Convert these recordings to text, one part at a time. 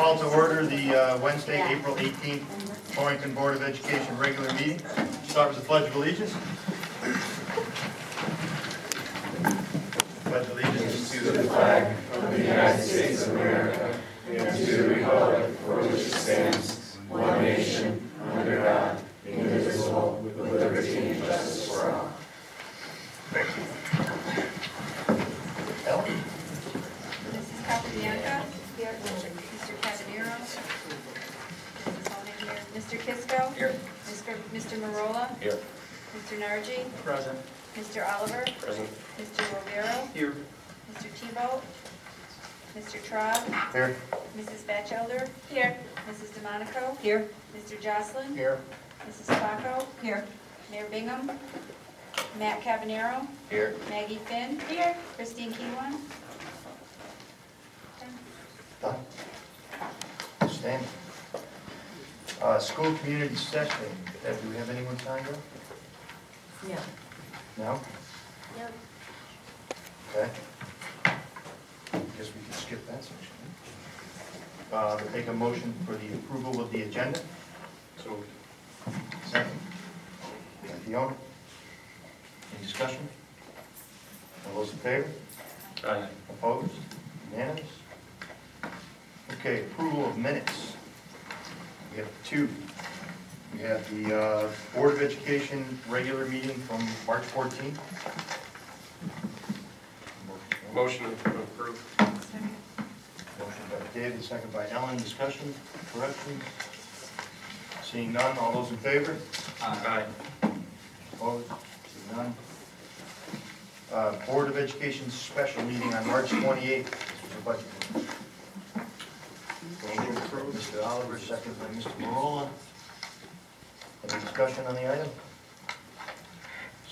Call to order the Wednesday, April 18th, Torrington Board of Education regular meeting. Start with the Pledge of Allegiance. Pledge allegiance to the flag of the United States of America and to the republic for which it stands, one nation, under God, indivisible, with liberty and justice for all. Ellen? Mrs. Capabianca? Here. Mr. Cabanero? Mrs. Honig here. Mr. Kisco? Here. Mr. Marola? Here. Mr. Nargi? Present. Mr. Oliver? Present. Mr. Rovero? Here. Mr. Tebow? Mr. Traub? Here. Mrs. Batchelder? Here. Mrs. DeMonico? Here. Mr. Jocelyn? Here. Mrs. Flacco? Here. Mayor Bingham? Matt Cabanero? Here. Maggie Finn? Here. Christine Keywan? Done. Stand. School community session. Deb, do we have anyone signed up? No. No? Yep. Okay. Guess we can skip that section. Take a motion for the approval of the agenda. So. Second. Fiona? Any discussion? All those in favor? Aye. Opposed? Unanimous? Okay, approval of minutes. We have two. We have the Board of Education regular meeting from March 14th. Motion approved. Motion by David, second by Ellen. Discussion, corrections? Seeing none, all those in favor? Aye. Opposed? Seeing none. Board of Education special meeting on March 28th. This was a budget meeting. Motion approved. Mr. Oliver, second by Mr. Marola. Any discussion on the item?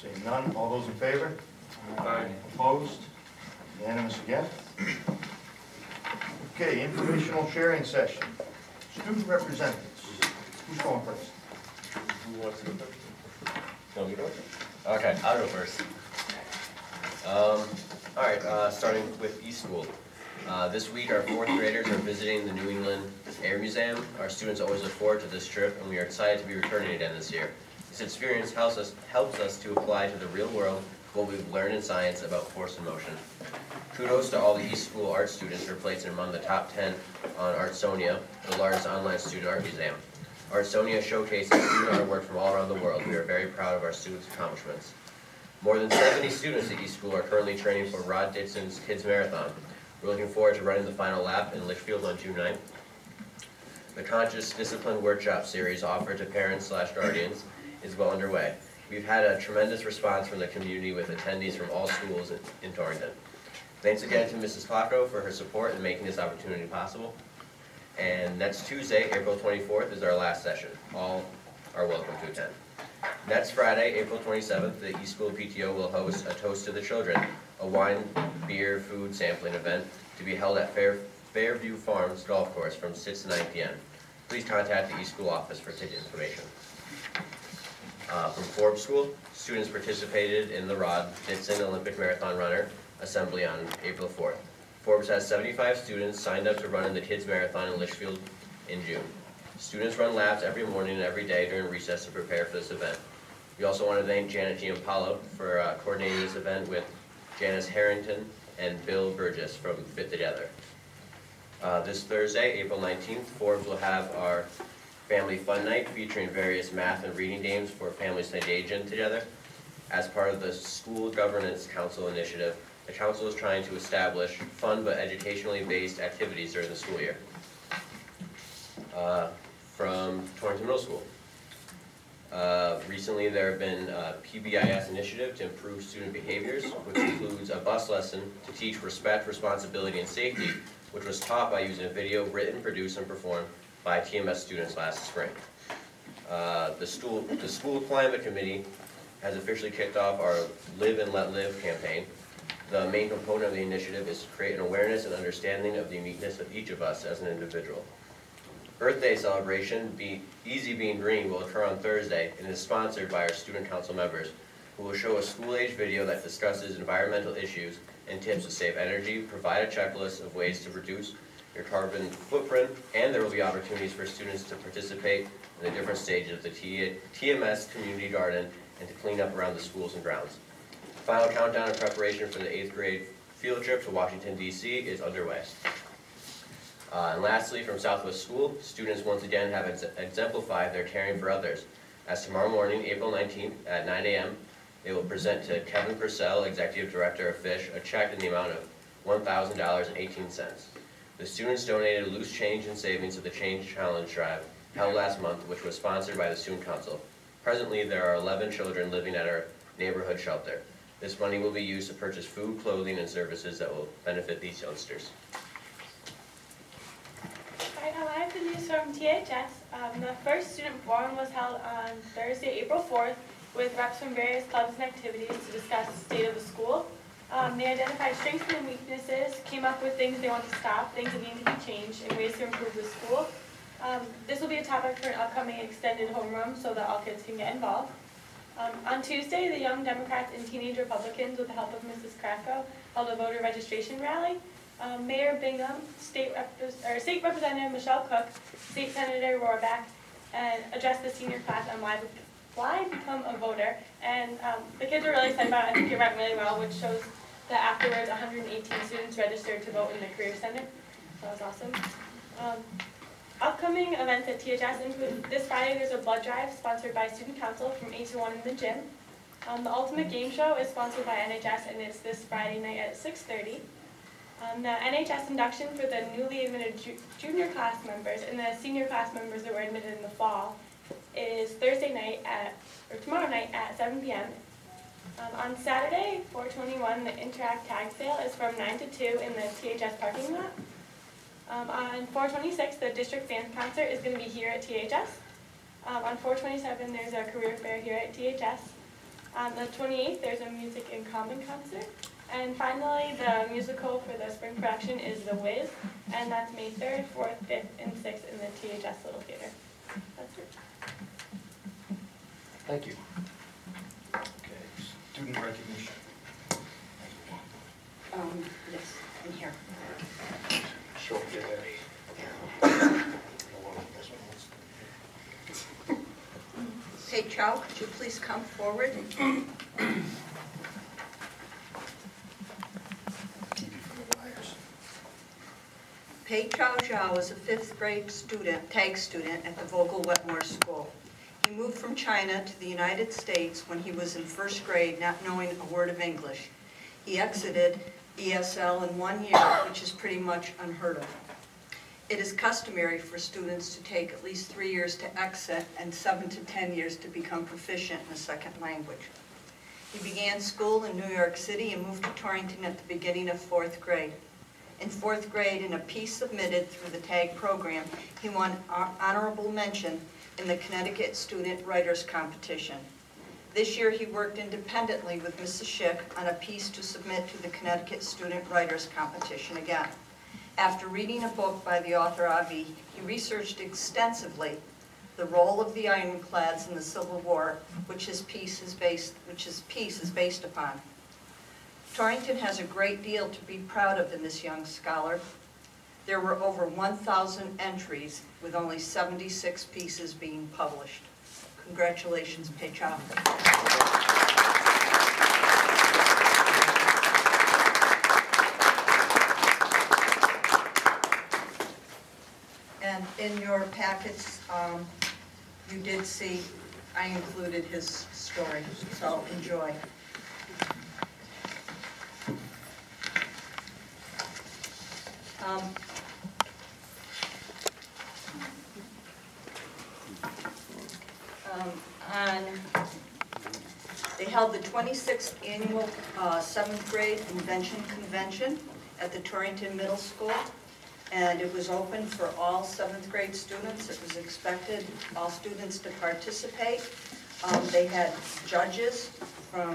Seeing none, all those in favor? Aye. Opposed? Unanimous again. Okay, informational sharing session. Student representatives. Who's going first? Who wants to go first? No, you go first. Okay, I'll go first. All right, starting with East School. This week, our fourth graders are visiting the New England Air Museum. Our students always look forward to this trip, and we are excited to be returning again this year. This experience helps us to apply to the real world what we've learned in science about force and motion. Kudos to all the East School art students for placing among the top 10 on Artsonia, the largest online student art museum. Artsonia showcases student artwork from all around the world. We are very proud of our students' accomplishments. More than 70 students at East School are currently training for Rod Dixon's Kids Marathon. We're looking forward to running the final lap in Litchfield on June 9th. The Conscious Discipline Workshop series offered to parents/guardians is well underway. We've had a tremendous response from the community with attendees from all schools in Torrington. Thanks again to Mrs. Flacco for her support in making this opportunity possible. And next Tuesday, April 24th, is our last session. All are welcome to attend. Next Friday, April 27th, the East School PTO will host a Toast to the Children, a wine, beer, food sampling event to be held at Fairview Farms Golf Course from 6 to 9 p.m. Please contact the East School office for ticket information. From Forbes School, students participated in the Rod Dixon Olympic Marathon Runner Assembly on April 4th. Forbes has 75 students signed up to run in the Kids Marathon in Litchfield in June. Students run laps every morning and every day during recess to prepare for this event. We also want to thank Janet Giampaolo for coordinating this event with Janice Harrington and Bill Burgess from Fit Together. This Thursday, April 19th, Forbes will have our Family Fun Night featuring various math and reading games for families to engage in together. As part of the School Governance Council initiative, the council is trying to establish fun but educationally based activities during the school year. From Torrington Middle School. Recently there have been a PBIS initiative to improve student behaviors, which includes a bus lesson to teach respect, responsibility, and safety, which was taught by using a video written, produced, and performed by TMS students last spring. The School Climate Committee has officially kicked off our Live and Let Live campaign. The main component of the initiative is to create an awareness and understanding of the uniqueness of each of us as an individual. Earth Day celebration, Easy Being Green, will occur on Thursday and is sponsored by our student council members, who will show a school-age video that discusses environmental issues and tips to save energy, provide a checklist of ways to reduce your carbon footprint, and there will be opportunities for students to participate in the different stages of the TMS community garden and to clean up around the schools and grounds. Final countdown in preparation for the 8th grade field trip to Washington, D.C. is underway. And lastly, from Southwest School, students once again have exemplified their caring for others, as tomorrow morning, April 19th at 9 a.m., they will present to Kevin Purcell, Executive Director of FISH, a check in the amount of $1,000.18. The students donated loose change and savings to the Change Challenge Drive held last month, which was sponsored by the Student Council. Presently, there are 11 children living at our neighborhood shelter. This money will be used to purchase food, clothing, and services that will benefit these youngsters. Right now, I have the news from THS. The first student forum was held on Thursday, April 4th, with reps from various clubs and activities to discuss the state of the school. They identified strengths and weaknesses, came up with things they want to stop, things that need to be changed, and ways to improve the school. This will be a topic for an upcoming extended homeroom so that all kids can get involved. On Tuesday, the Young Democrats and Teenage Republicans, with the help of Mrs. Krafko, held a voter registration rally. Mayor Bingham, State Representative Michelle Cook, State Senator Rohrback, and addressed the senior class on why become a voter. And the kids were really excited about it. I think it went really well, which shows that afterwards 118 students registered to vote in the Career Center. That was awesome. Upcoming events at THS include this Friday there's a blood drive sponsored by Student Council from 8 to 1 in the gym. The Ultimate Game Show is sponsored by NHS and it's this Friday night at 6:30. The NHS induction for the newly admitted junior class members and the senior class members that were admitted in the fall is tomorrow night at 7 p.m. On Saturday, 4/21, the Interact Tag Sale is from 9 to 2 in the THS parking lot. On 4/26, the District Band Concert is going to be here at THS. On 4/27, there's a career fair here at THS. On the 28th, there's a Music in Common concert. And finally, the musical for the spring production is The Wiz, and that's May 3rd, 4th, 5th, and 6th in the THS Little Theater. That's it. Thank you. Okay, student recognition. Yes, in here. Sure. Pei Chow, could you please come forward? Pei Chow Zhao is a 5th grade tag student at the Vogel Wetmore School. He moved from China to the United States when he was in 1st grade, not knowing a word of English. He exited ESL in 1 year, which is pretty much unheard of. It is customary for students to take at least 3 years to exit and 7 to 10 years to become proficient in a second language. He began school in New York City and moved to Torrington at the beginning of 4th grade. In 4th grade, in a piece submitted through the TAG program, he won honorable mention in the Connecticut Student Writers Competition. This year, he worked independently with Mrs. Schick on a piece to submit to the Connecticut Student Writers Competition again. After reading a book by the author Avi, he researched extensively the role of the ironclads in the Civil War, which his piece is based upon. Torrington has a great deal to be proud of in this young scholar. There were over 1,000 entries with only 76 pieces being published. Congratulations, Pei Chow. And in your packets, you did see I included his story, so enjoy. They held the 26th annual 7th grade invention convention at the Torrington Middle School, and it was open for all 7th grade students. It was expected all students to participate. They had judges from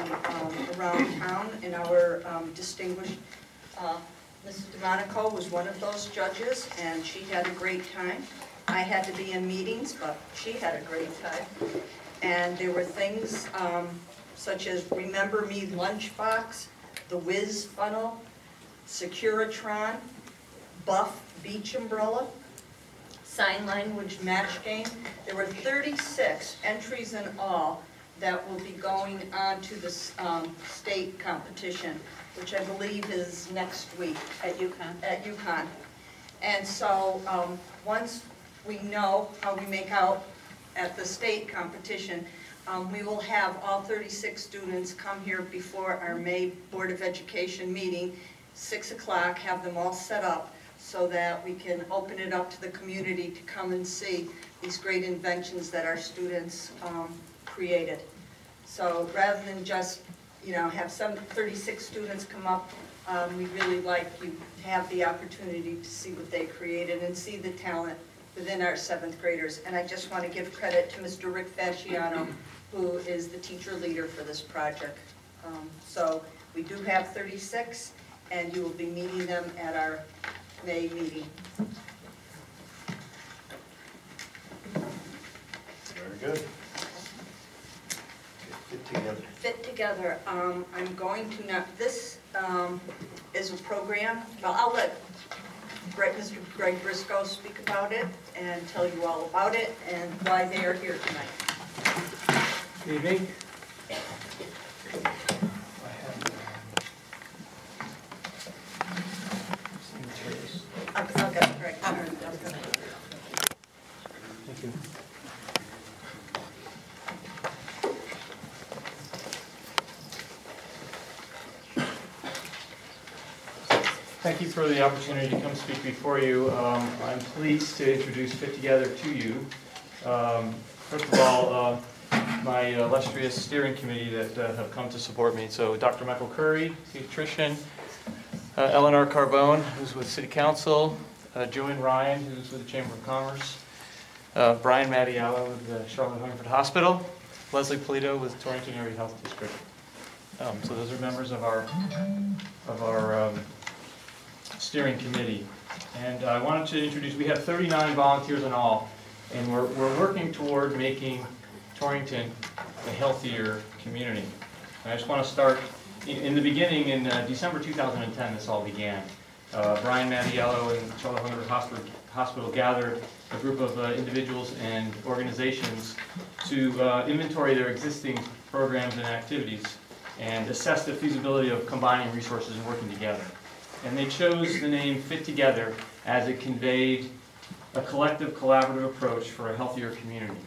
around town, and our distinguished Mrs. DeMonico was one of those judges, and she had a great time. I had to be in meetings, but she had a great time. And there were things such as Remember Me Lunchbox, the Whiz Funnel, Securitron, buff beach umbrella, sign language match game. There were 36 entries in all that will be going on to the state competition, which I believe is next week. At UConn. At UConn. And so, once we know how we make out at the state competition, we will have all 36 students come here before our May Board of Education meeting, 6 o'clock, have them all set up so that we can open it up to the community to come and see these great inventions that our students created. So rather than just, have some 36 students come up, we really like you to have the opportunity to see what they created and see the talent within our 7th graders. And I just want to give credit to Mr. Rick Fasciano, who is the teacher leader for this project. So we do have 36, and you will be meeting them at our May meeting. Very good. Fit together. Fit together. I'm going to now, this is a program, well, I'll let Mr. Greg Briscoe speak about it and tell you all about it and why they are here tonight. Good evening. I'll get Greg. Thank you. Thank you for the opportunity to come speak before you. I'm pleased to introduce Fit Together to you. First of all, my illustrious steering committee that have come to support me. So Dr. Michael Curry, pediatrician, Eleanor Carbone, who's with City Council, Joanne Ryan, who's with the Chamber of Commerce, Brian Mattiello with the Charlotte Hungerford Hospital, Leslie Polito with Torrington Area Health District. So those are members of our steering committee. And I wanted to introduce, we have 39 volunteers in all, and we're working toward making Torrington a healthier community. And I just want to start, in the beginning, in December 2010, this all began. Brian Mattiello and Charlotte Hungerford Hospital gathered a group of individuals and organizations to inventory their existing programs and activities and assess the feasibility of combining resources and working together. And they chose the name Fit Together as it conveyed a collective, collaborative approach for a healthier community.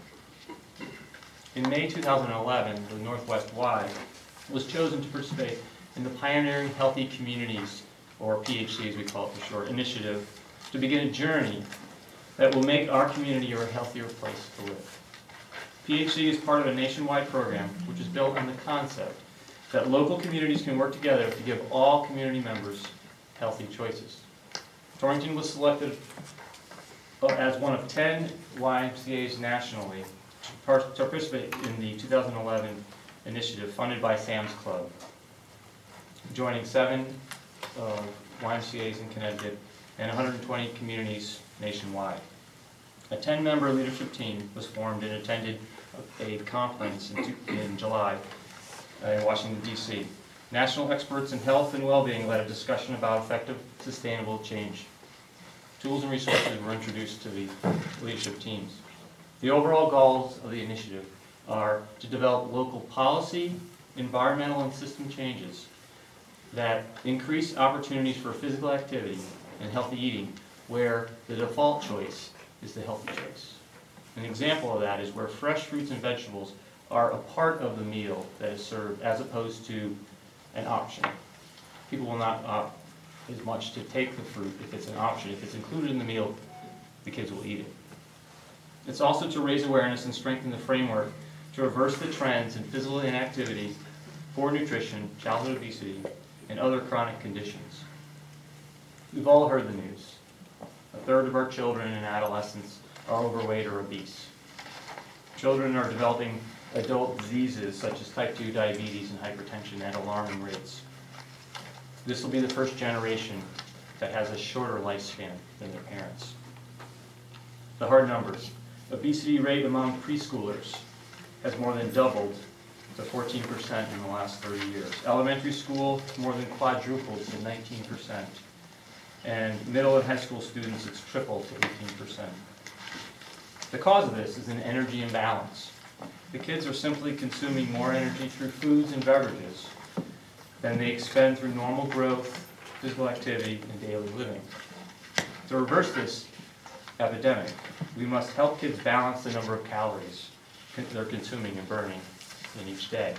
In May 2011, the Northwest Y was chosen to participate in the Pioneering Healthy Communities, or PHC as we call it for short, initiative to begin a journey that will make our community a healthier place to live. PHC is part of a nationwide program which is built on the concept that local communities can work together to give all community members healthy choices. Torrington was selected as one of 10 YMCAs nationally to participate in the 2011 initiative funded by Sam's Club, joining 7 YMCAs in Connecticut and 120 communities nationwide. A 10-member leadership team was formed and attended a conference in July in Washington, D.C. National experts in health and well-being led a discussion about effective, sustainable change. Tools and resources were introduced to the leadership teams. The overall goals of the initiative are to develop local policy, environmental, and system changes that increase opportunities for physical activity and healthy eating where the default choice is the healthy choice. An example of that is where fresh fruits and vegetables are a part of the meal that is served as opposed to an option. People will not opt as much to take the fruit if it's an option. If it's included in the meal, the kids will eat it. It's also to raise awareness and strengthen the framework to reverse the trends in physical inactivity, poor nutrition, childhood obesity, and other chronic conditions. We've all heard the news. A third of our children and adolescents are overweight or obese. Children are developing adult diseases such as type 2 diabetes and hypertension at alarming rates. This will be the first generation that has a shorter lifespan than their parents. The hard numbers. Obesity rate among preschoolers has more than doubled to 14% in the last 30 years. Elementary school more than quadrupled to 19%. and middle and high school students, it's tripled to 18%. The cause of this is an energy imbalance. The kids are simply consuming more energy through foods and beverages than they expend through normal growth, physical activity, and daily living. To reverse this epidemic, we must help kids balance the number of calories they're consuming and burning in each day.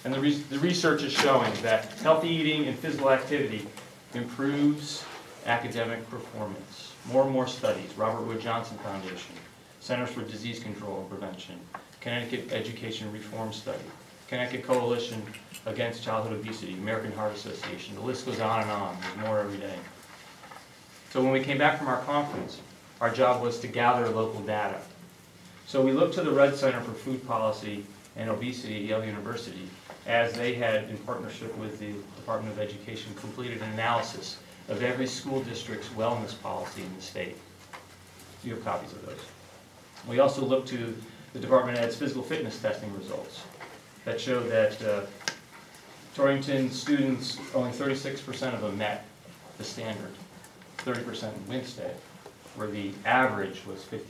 And the research is showing that healthy eating and physical activity improves academic performance. More and more studies, Robert Wood Johnson Foundation, Centers for Disease Control and Prevention, Connecticut Education Reform Study, Connecticut Coalition Against Childhood Obesity, American Heart Association, the list goes on and on, there's more every day. So when we came back from our conference, our job was to gather local data. So we looked to the Red Center for Food Policy and Obesity at Yale University, as they had, in partnership with the Department of Education, completed an analysis of every school district's wellness policy in the state. You have copies of those. We also looked to the Department of Ed's physical fitness testing results that showed that Torrington students, only 36% of them met the standard, 30% in Winstead, where the average was 50%.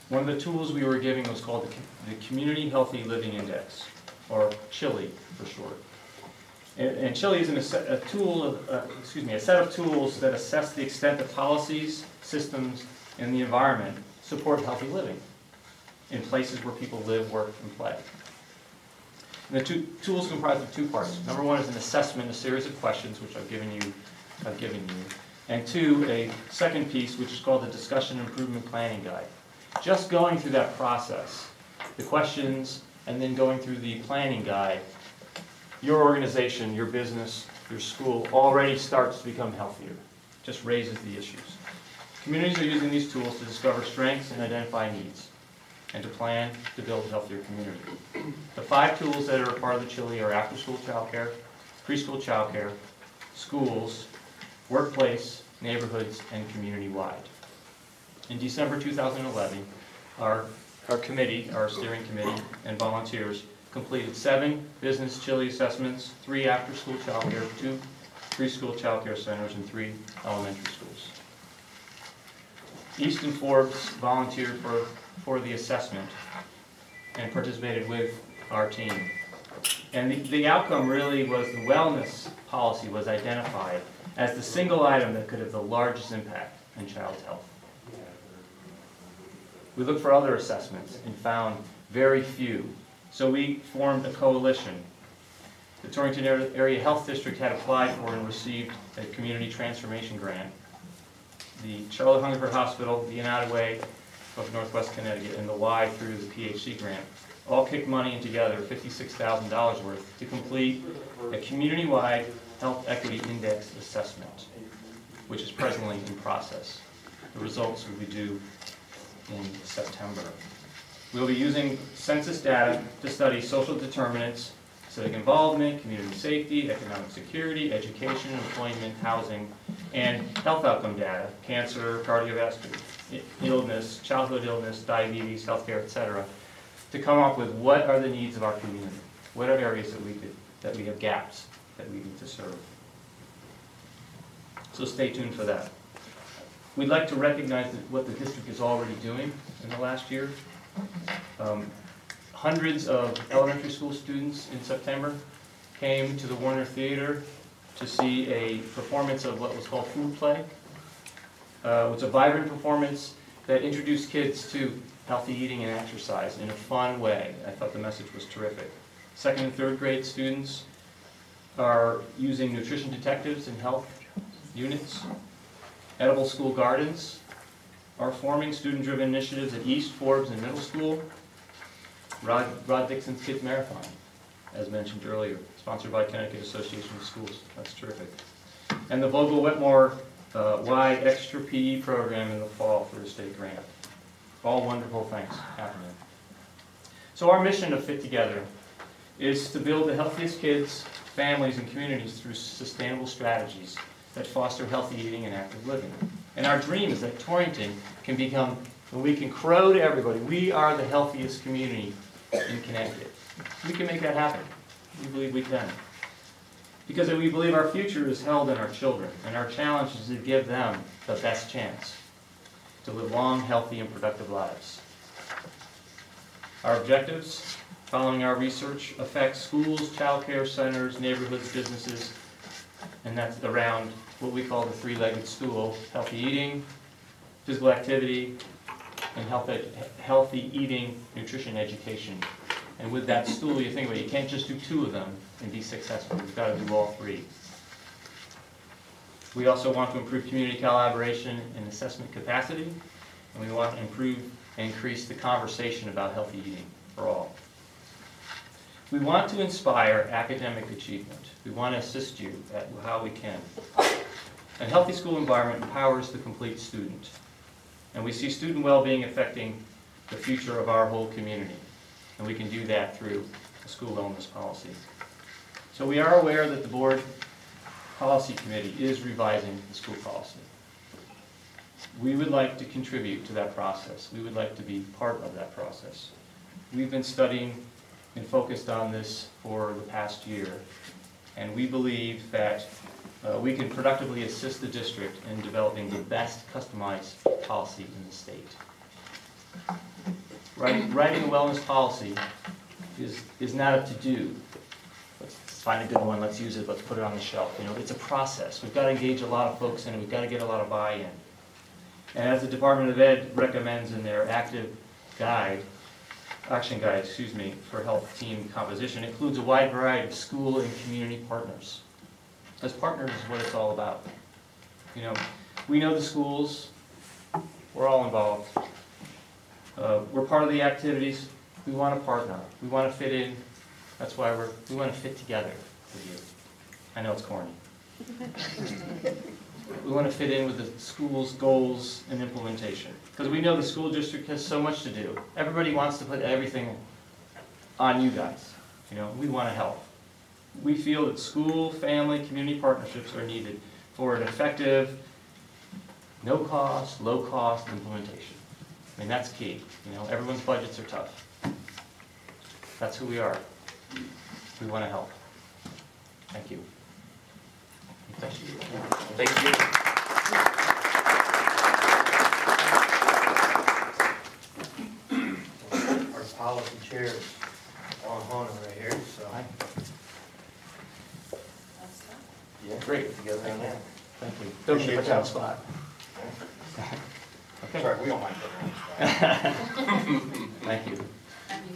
One of the tools we were giving was called the Community Healthy Living Index, or CHILI for short. And CHILI is a set of tools that assess the extent that policies, systems, and the environment support healthy living in places where people live, work, and play. And the tools comprise of two parts. Number one is an assessment, a series of questions, which I've given you. And two, a second piece, which is called the Discussion Improvement Planning Guide. Just going through that process, the questions, and then going through the planning guide, your organization, your business, your school already starts to become healthier. Just raises the issues. Communities are using these tools to discover strengths and identify needs, and to plan to build a healthier community. The 5 tools that are a part of the CHILI are after-school childcare, preschool childcare, schools, workplace, neighborhoods, and community-wide. In December 2011, our committee, our steering committee, and volunteers completed 7 business CHILI assessments, 3 after-school childcare, 2 preschool childcare centers, and 3 elementary schools. Easton Forbes volunteered for the assessment and participated with our team. And the outcome really was the wellness policy was identified as the single item that could have the largest impact on child's health. We looked for other assessments and found very few. So we formed a coalition. The Torrington Area Health District had applied for and received a community transformation grant. The Charlotte Hungerford Hospital, the United Way of Northwest Connecticut, and the Y through the PHC grant all kicked money in together, $56,000 worth, to complete a community-wide health equity index assessment, which is presently in process. The results will be due in September. We'll be using census data to study social determinants, civic involvement, community safety, economic security, education, employment, housing, and health outcome data, cancer, cardiovascular illness, childhood illness, diabetes, healthcare, etc., to come up with what are the needs of our community, what are areas that we have gaps that we need to serve. So stay tuned for that. We'd like to recognize what the district is already doing in the last year. Hundreds of elementary school students in September came to the Warner Theater to see a performance of what was called Food Play. It was a vibrant performance that introduced kids to healthy eating and exercise in a fun way. I thought the message was terrific. 2nd and 3rd grade students are using nutrition detectives in health units. Edible School Gardens are forming student-driven initiatives at East, Forbes, and Middle School. Rod Dixon's Kids Marathon, as mentioned earlier, sponsored by Connecticut Association of Schools. That's terrific. And the Vogel-Wetmore Y Extra PE program in the fall for a state grant. All wonderful things happening. So our mission of Fit Together is to build the healthiest kids, families, and communities through sustainable strategies that foster healthy eating and active living. And our dream is that Torrington can become, when we can crow to everybody, we are the healthiest community in Connecticut. We can make that happen. We believe we can. because we believe our future is held in our children, and our challenge is to give them the best chance to live long, healthy, and productive lives. Our objectives, following our research, affect schools, child care centers, neighborhoods, businesses, and that's around what we call the three-legged stool: healthy eating, physical activity, and healthy eating, nutrition, education. And with that stool, you think about it, you can't just do two of them and be successful. You've got to do all three. We also want to improve community collaboration and assessment capacity, and we want to improve and increase the conversation about healthy eating for all. We want to inspire academic achievement. We want to assist you at how we can. A healthy school environment empowers the complete student, and we see student well-being affecting the future of our whole community, and we can do that through a school wellness policy. So we are aware that the board policy committee is revising the school policy. We would like to contribute to that process. We would like to be part of that process. We've been studying and focused on this for the past year, and we believe that we can productively assist the district in developing the best customized policy in the state. Writing a wellness policy is not a to-do. Let's find a good one, let's use it, let's put it on the shelf. You know, it's a process. We've got to engage a lot of folks in it. We've got to get a lot of buy-in. And as the Department of Ed recommends in their action guide, for health team composition, it includes a wide variety of school and community partners. As partners is what it's all about. You know, we know the schools, we're all involved. We're part of the activities. We want to partner. We want to fit in. That's why we want to fit together with you. I know it's corny. We want to fit in with the school's goals and implementation. Because we know the school district has so much to do. Everybody wants to put everything on you guys. You know, we want to help. We feel that school, family, community partnerships are needed for an effective, no-cost, low-cost implementation. I mean, that's key. You know, everyone's budgets are tough. That's who we are. We want to help. Thank you. Thank you. Thank you. Our policy chair is on Hona right here, so. Yeah, Great. together on that. Thank you. Don't need to put you on the spot. Okay. Sorry, we don't mind putting her on the spot. Thank you.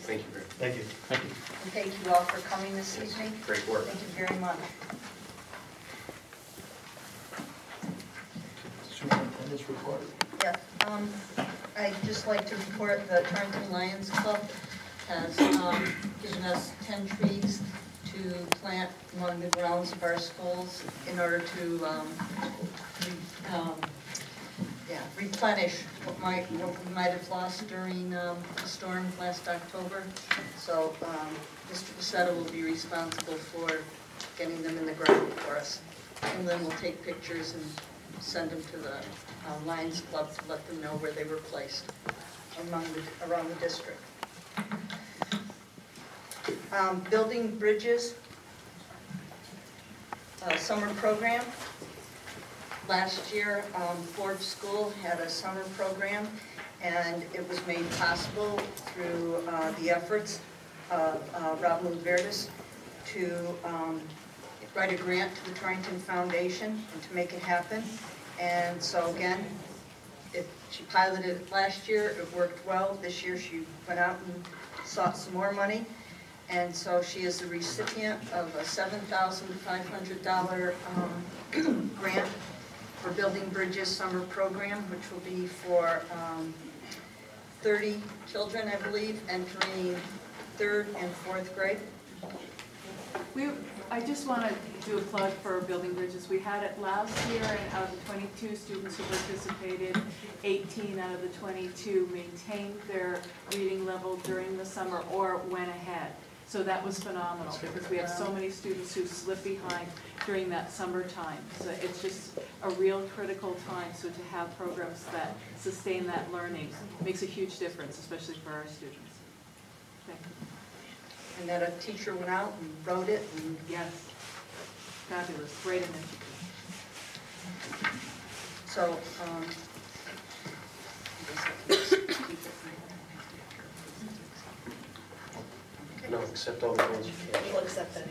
Thank you, Rick. Thank you. Thank you. And thank you all for coming this evening. Great work. Thank you very much. Superintendent's report. Yeah, I'd just like to report the Torrington Lions Club has given us 10 trees to plant along the grounds of our schools in order to replenish what we might have lost during the storm last October. So Mr. Pacetta will be responsible for getting them in the ground for us. And then we'll take pictures and send them to the Lions Club to let them know where they were placed around the district. Building bridges, summer program. Last year, Forbes School had a summer program, and it was made possible through the efforts of Rob Verdes to write a grant to the Torrington Foundation and to make it happen. And so again, she piloted it last year, it worked well. This year she went out and sought some more money. And so she is the recipient of a $7,500 grant for Building Bridges Summer Program, which will be for 30 children, I believe, entering 3rd and 4th grade. I just want to do a plug for Building Bridges. We had it last year, and out of the 22 students who participated, 18 out of the 22 maintained their reading level during the summer or went ahead. So that was phenomenal, because we have so many students who slip behind during that summertime. So it's just a real critical time. So to have programs that sustain that learning makes a huge difference, especially for our students. Thank you. And that a teacher went out and wrote it. And yes. Fabulous, great initiative. So, No, accept all the ones you can. we'll accept that.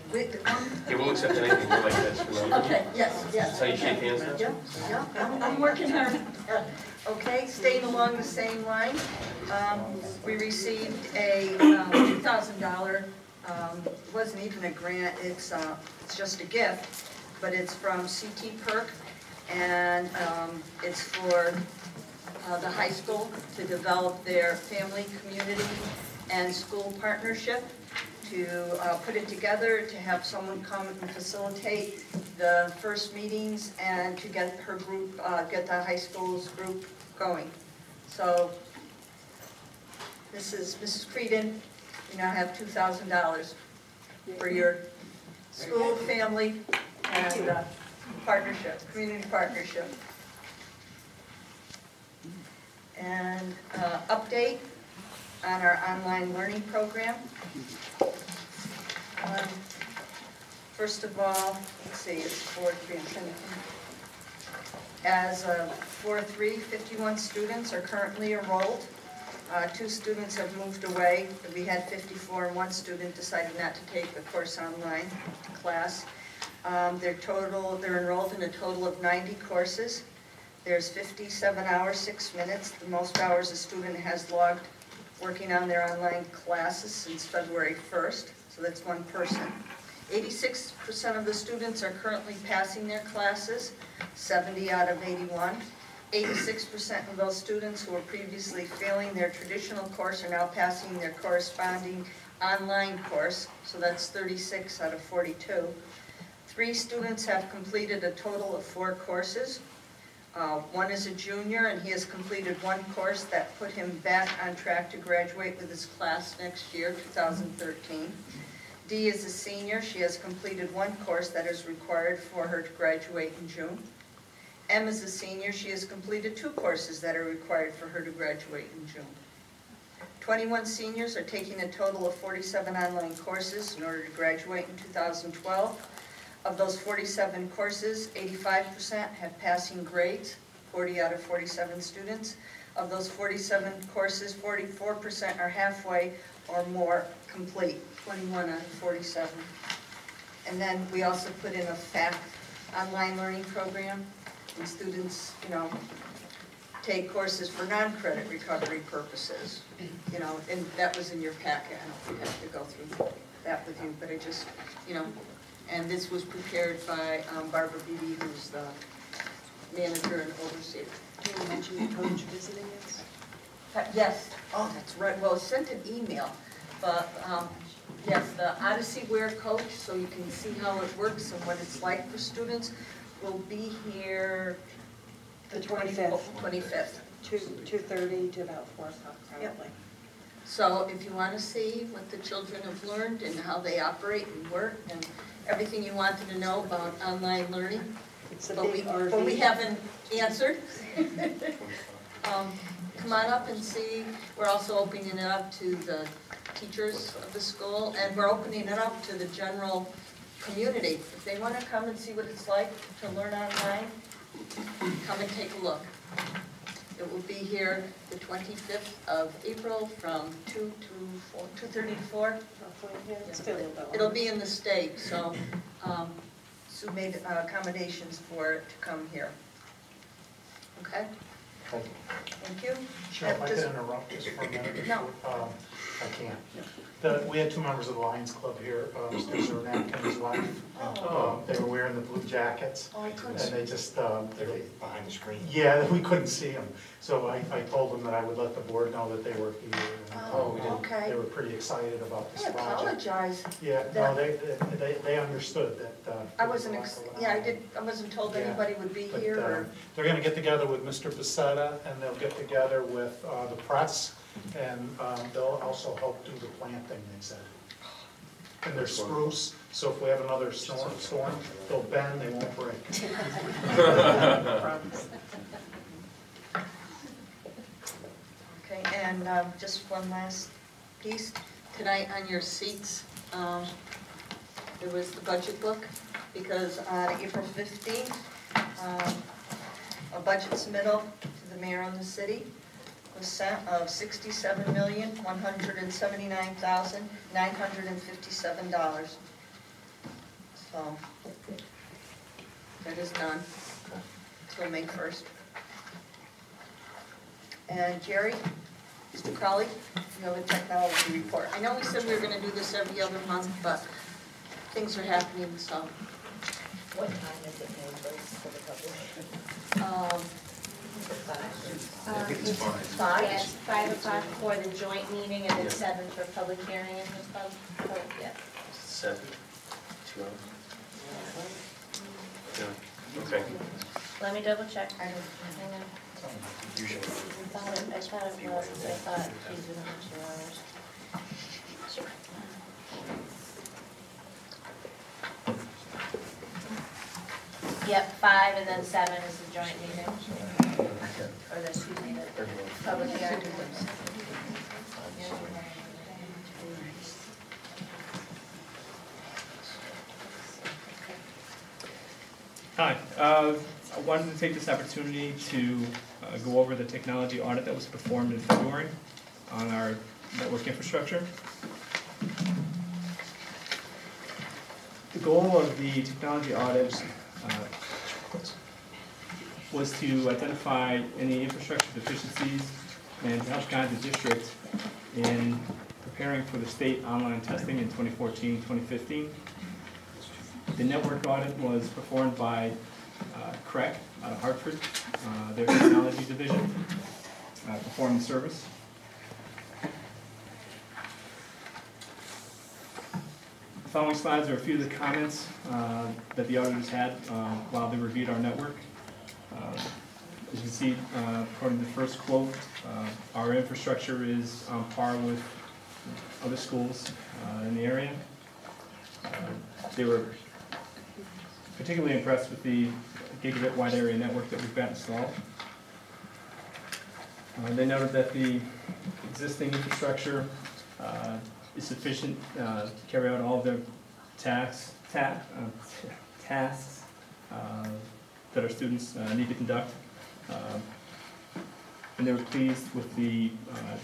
Yeah, we'll accept anything, we're like that, you know. Okay, yes, yes. That's how you shake hands now? Yeah, I'm working hard. Okay, staying along the same line, we received a $2,000, wasn't even a grant, it's just a gift, but it's from CT Perk, and it's for the high school to develop their family, community, and school partnership, to put it together, to have someone come and facilitate the first meetings, and to get her group, get the high school's group going. So, this is Mrs. Creedon, you now have $2,000 for your school, family, and partnership, community partnership. And update on our online learning program. First of all, let's see, it's 4-3, I'm trying to think. As of 4-3, 51 students are currently enrolled. 2 students have moved away. We had 54, and 1 student decided not to take the course online class. They're enrolled in a total of 90 courses. There's 57 hours, 6 minutes, the most hours a student has logged working on their online classes since February 1st, so that's 1 person. 86% of the students are currently passing their classes, 70 out of 81. 86% of those students who were previously failing their traditional course are now passing their corresponding online course, so that's 36 out of 42. 3 students have completed a total of 4 courses. 1 is a junior, and he has completed 1 course that put him back on track to graduate with his class next year, 2013. D is a senior. She has completed 1 course that is required for her to graduate in June. M is a senior. She has completed 2 courses that are required for her to graduate in June. 21 seniors are taking a total of 47 online courses in order to graduate in 2012. Of those 47 courses, 85% have passing grades, 40 out of 47 students. Of those 47 courses, 44% are halfway or more complete, 21 out of 47. And then we also put in a FAC online learning program, and students, take courses for non-credit recovery purposes, and that was in your packet. I don't have to go through that with you, but I just, and this was prepared by Barbara Beebe, who's the manager and overseer. Can you mention the coach visiting us? Yes, oh, that's right, well, I sent an email, but, yes, the Odyssey Wear coach, so you can see how it works and what it's like for students, will be here The 25th. 25th. 2:30 to about 4 o'clock probably. Yep. So if you want to see what the children have learned and how they operate and work and everything you wanted to know about online learning, It's a but big we RV. haven't answered, come on up and see. We're also opening it up to the teachers of the school, and we're opening it up to the general community. If they want to come and see what it's like to learn online, come and take a look. It will be here the 25th of April from 2:30 to 4. Hopefully, yeah, it's still a little bit It'll long. be in the state, so Sue made accommodations for it to come here. Okay? Thank you. Thank you. Sure, if I could interrupt just for a minute. No. I can't. We had 2 members of the Lions Club here, Mr. Zernak and his wife. They were wearing the blue jackets, Oh, I couldn't. and they just, They're behind the screen. yeah, we couldn't see them. So I told them that I would let the board know that they were here. and, Oh, They okay. were pretty excited about this I project. apologize. Yeah, no, they understood that. I wasn't, I wasn't told Yeah. anybody would be But, here, or, they're gonna get together with Mr. Bissetta, and they'll get together with the press, and they'll also help do the planting, they said. And they're spruce, so if we have another storm, they'll bend, they won't break. okay, and just one last piece. Tonight on your seats, there was the budget book, because on April 15th, a budget submittal to the mayor and the city was sent of $67,179,957. So, that is done till May 1st. And Jerry, Mr. Crowley, you have a technology report. I know we said we were going to do this every other month, but things are happening, so. What time is it made for the public? I think it's fine. 5? Yes, 5 o'clock for the joint meeting and then 7 for public hearing and stuff. Oh, yeah. 7, 2 hours. Yeah. Okay. Let me double check. I don't- Hang on. Usually. I thought it was, I thought she was doing it 2 hours. Sure. Yep, 5 and then 7 is the joint meeting. Or the, excuse me, the public hearing. Hi, I wanted to take this opportunity to go over the technology audit that was performed in February on our network infrastructure. The goal of the technology audit was to identify any infrastructure deficiencies and to help guide the district in preparing for the state online testing in 2014-2015. The network audit was performed by CREC out of Hartford, their technology division, performed the service. The following slides are a few of the comments that the auditors had while they reviewed our network. As you can see, according to the first quote, our infrastructure is on par with other schools in the area. They were particularly impressed with the gigabit wide area network that we've got installed. They noted that the existing infrastructure is sufficient to carry out all of their tasks that our students need to conduct. And they were pleased with the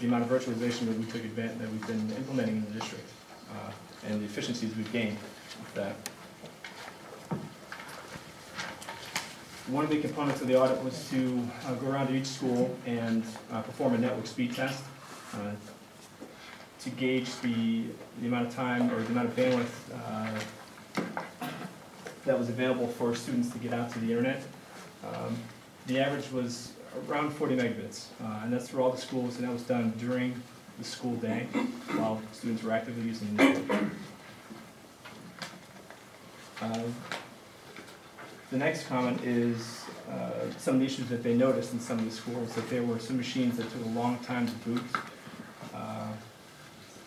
amount of virtualization that we've been implementing in the district and the efficiencies we've gained with that. One of the components of the audit was to go around to each school and perform a network speed test to gauge the amount of time or the amount of bandwidth that was available for students to get out to the internet. The average was around 40 megabits, and that's for all the schools, and that was done during the school day while students were actively using the network. The next comment is some of the issues that they noticed in some of the schools, that there were some machines that took a long time to boot.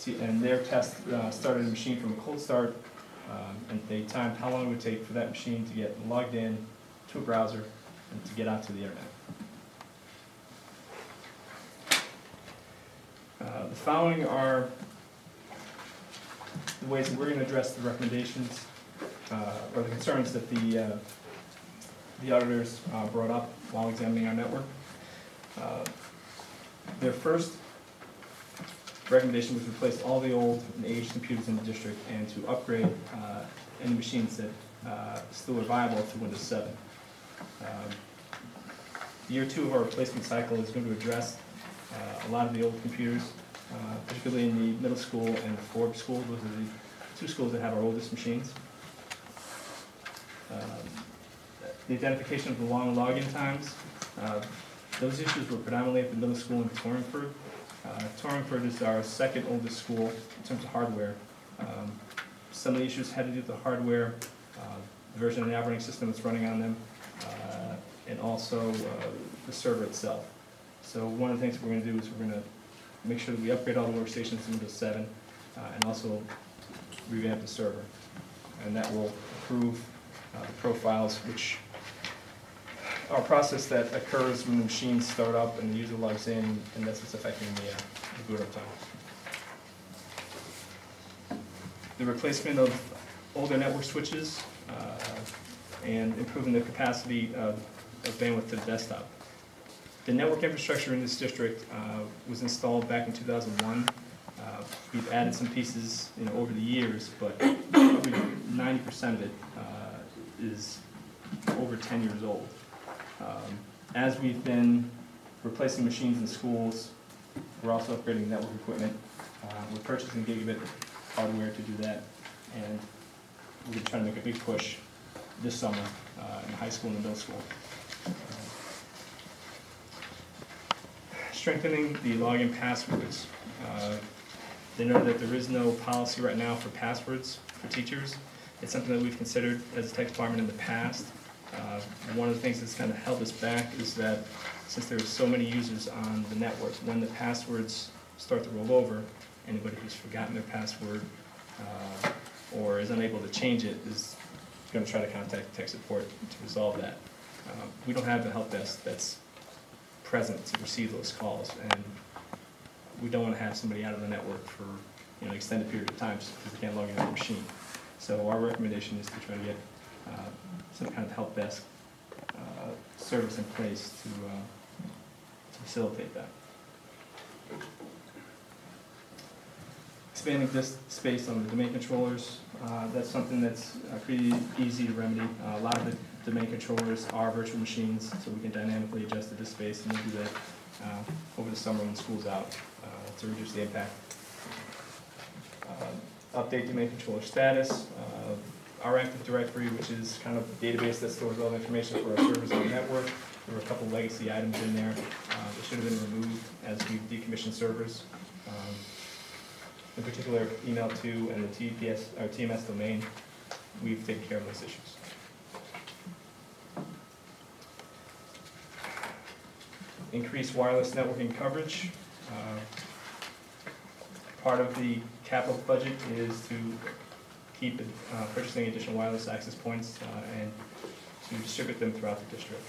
And their test started a machine from a cold start, and they timed how long it would take for that machine to get logged in to a browser and to get out to the internet. The following are the ways that we're going to address the recommendations or the concerns that the auditors brought up while examining our network. Their first recommendation was to replace all the old and aged computers in the district and to upgrade any machines that still are viable to Windows 7. Year 2 of our replacement cycle is going to address a lot of the old computers, particularly in the middle school and the Forbes school. Those are the 2 schools that have our oldest machines. The identification of the long login times, those issues were predominantly at the middle school in Torringford. Torringford is our second oldest school in terms of hardware. Some of the issues had to do with the hardware, the version of the operating system that's running on them, and also the server itself. So one of the things we're going to do is we're going to make sure that we upgrade all the workstations to Windows 7 and also revamp the server. And that will improve the profiles, which are a process that occurs when the machines start up and the user logs in, and that's what's affecting the boot up time. The replacement of older network switches and improving the capacity of bandwidth to the desktop. The network infrastructure in this district was installed back in 2001. We've added some pieces over the years, but probably 90% of it is over 10 years old. As we've been replacing machines in schools, we're also upgrading network equipment. We're purchasing gigabit hardware to do that, and we're going to try to make a big push this summer in high school and middle school. Strengthening the login passwords. They know that there is no policy right now for passwords for teachers. It's something that we've considered as a tech department in the past. One of the things that's kind of held us back is that since there are so many users on the network, when the passwords start to roll over, anybody who's forgotten their password or is unable to change it is going to try to contact tech support to resolve that. We don't have a help desk that's present to receive those calls, and we don't want to have somebody out of the network for an extended period of time just because they can't log into their machine. So our recommendation is to try to get some kind of help desk service in place to facilitate that. Expanding disk space on the domain controllers, that's something that's pretty easy to remedy. A lot of the domain controllers are virtual machines, so we can dynamically adjust the disk space, and we'll do that over the summer when school's out to reduce the impact. Update domain controller status. Our Active Directory, which is kind of a database that stores all the information for our servers on the network. There were a couple legacy items in there that should have been removed as we decommissioned servers. In particular, email 2 and the TMS domain, we've taken care of those issues. Increase wireless networking coverage. Part of the capital budget is to keep purchasing additional wireless access points and to distribute them throughout the district.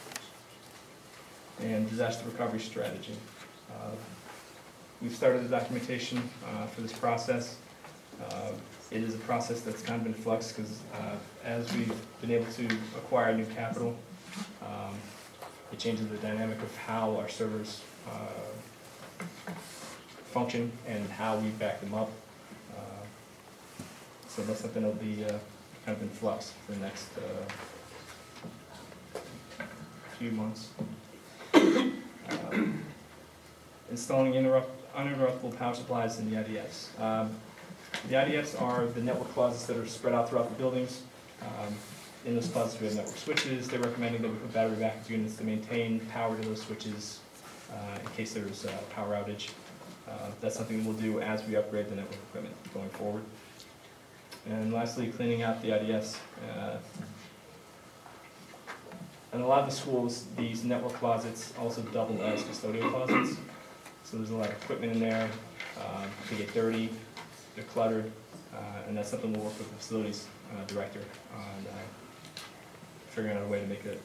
And disaster recovery strategy. We've started the documentation for this process. It is a process that's kind of in flux because as we've been able to acquire new capital, it changes the dynamic of how our servers function and how we back them up. So that's something that'll be kind of in flux for the next few months. Installing uninterruptible power supplies in the IDFs. The IDFs are the network closets that are spread out throughout the buildings. In those closets we have network switches. They're recommending that we put battery backup units to maintain power to those switches in case there's a power outage. That's something we'll do as we upgrade the network equipment going forward. And lastly, cleaning out the IDFs. In a lot of the schools, these network closets also double as custodial closets. So there's a lot of equipment in there. They get dirty, they're cluttered, and that's something we'll work with the facilities director on figuring out a way to make it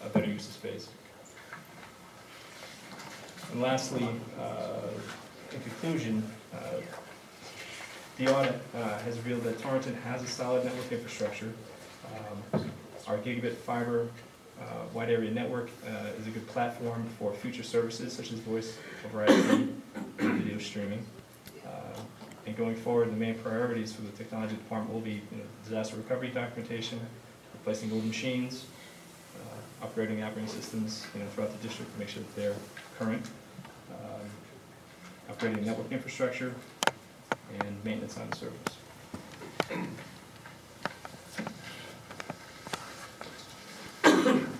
a better use of space. And lastly, in conclusion, the audit has revealed that Torrington has a solid network infrastructure. Our gigabit fiber wide area network is a good platform for future services such as voice over IP and video streaming. And going forward, the main priorities for the technology department will be disaster recovery documentation, replacing old machines, upgrading operating systems throughout the district to make sure that they're current, upgrading network infrastructure, and maintenance on the servers.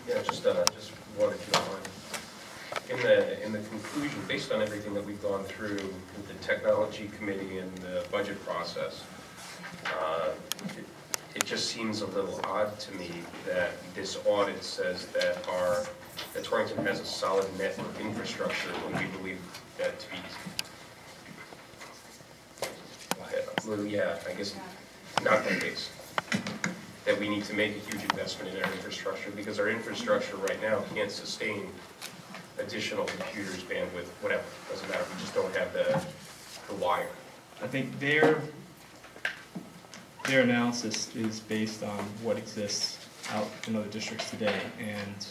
Yeah, just one if you don't mind. In the conclusion, based on everything that we've gone through with the technology committee and the budget process, it just seems a little odd to me that this audit says that Torrington has a solid network infrastructure when we believe that to be. Well, yeah, I guess not the case. That we need to make a huge investment in our infrastructure because our infrastructure right now can't sustain additional computers, bandwidth, whatever. Doesn't matter. We just don't have the wire. I think their their analysis is based on what exists out in other districts today, and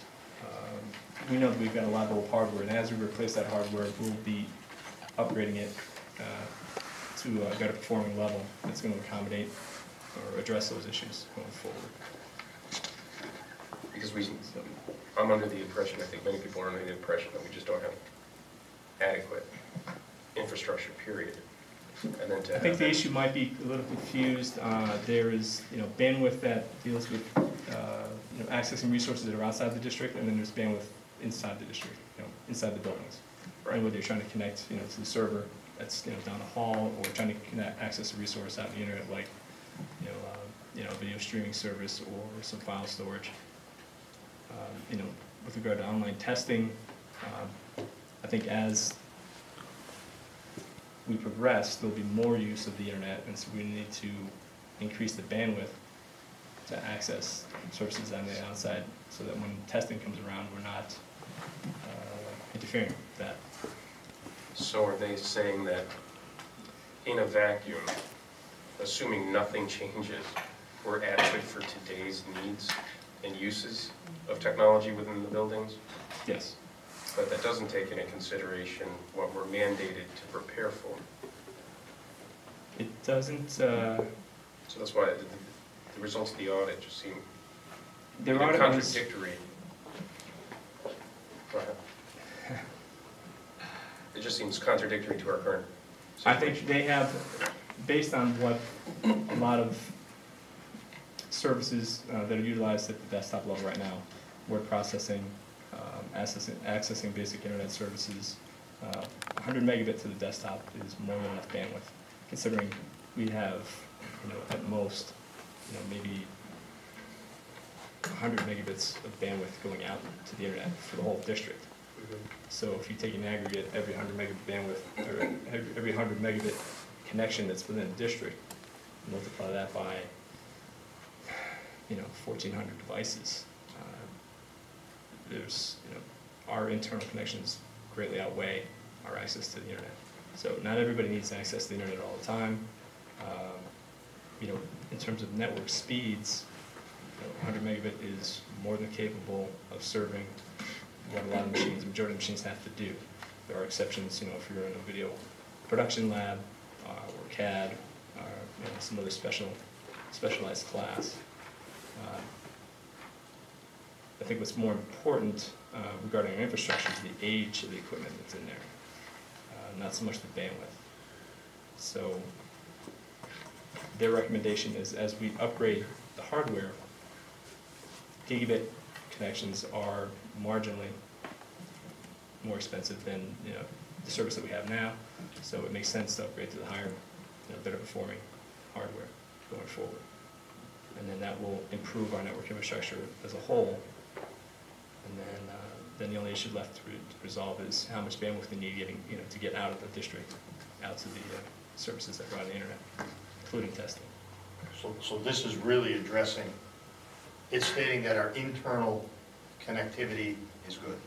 we know that we've got a lot of old hardware, and as we replace that hardware, we'll be upgrading it to a better performing level that's going to accommodate or address those issues going forward. Because I'm under the impression, I think many people are under the impression that we just don't have adequate infrastructure, period. And then I think the issue might be a little confused. There is, bandwidth that deals with, accessing resources that are outside the district, and then there's bandwidth inside the district, inside the buildings. Right. And whether you're trying to connect, to the server that's, down the hall, or trying to access a resource out on the internet, like, video streaming service or some file storage. With regard to online testing, I think as we progress, there'll be more use of the internet, and so we need to increase the bandwidth to access services on the outside, so that when testing comes around, we're not interfering with that. So are they saying that in a vacuum, assuming nothing changes, we're adequate for today's needs and uses of technology within the buildings? Yes. But that doesn't take into consideration what we're mandated to prepare for. It doesn't. So that's why the results of the audit just seem contradictory. Go ahead. It just seems contradictory to our current situation. I think they have, based on what a lot of services that are utilized at the desktop level right now, word processing, accessing basic internet services, 100 megabit to the desktop is more than enough bandwidth, considering we have, at most, maybe 100 megabits of bandwidth going out to the internet for the whole district. So if you take an aggregate, every 100 megabit bandwidth, or every 100 megabit connection that's within the district, multiply that by 1,400 devices. There's, our internal connections greatly outweigh our access to the internet. So not everybody needs access to the internet all the time. In terms of network speeds, 100 megabit is more than capable of serving what a lot of machines, majority of machines have to do. There are exceptions, if you're in a video production lab or CAD or some other specialized class. I think what's more important regarding our infrastructure is the age of the equipment that's in there, not so much the bandwidth. So their recommendation is, as we upgrade the hardware, gigabit connections are marginally more expensive than the service that we have now. So it makes sense to upgrade to the higher, better performing hardware going forward. And then that will improve our network infrastructure as a whole. And then the only issue left to resolve is how much bandwidth we need to get out of the district, out to the services that are on the internet, including testing. So this is really addressing, it's stating that our internal connectivity is good.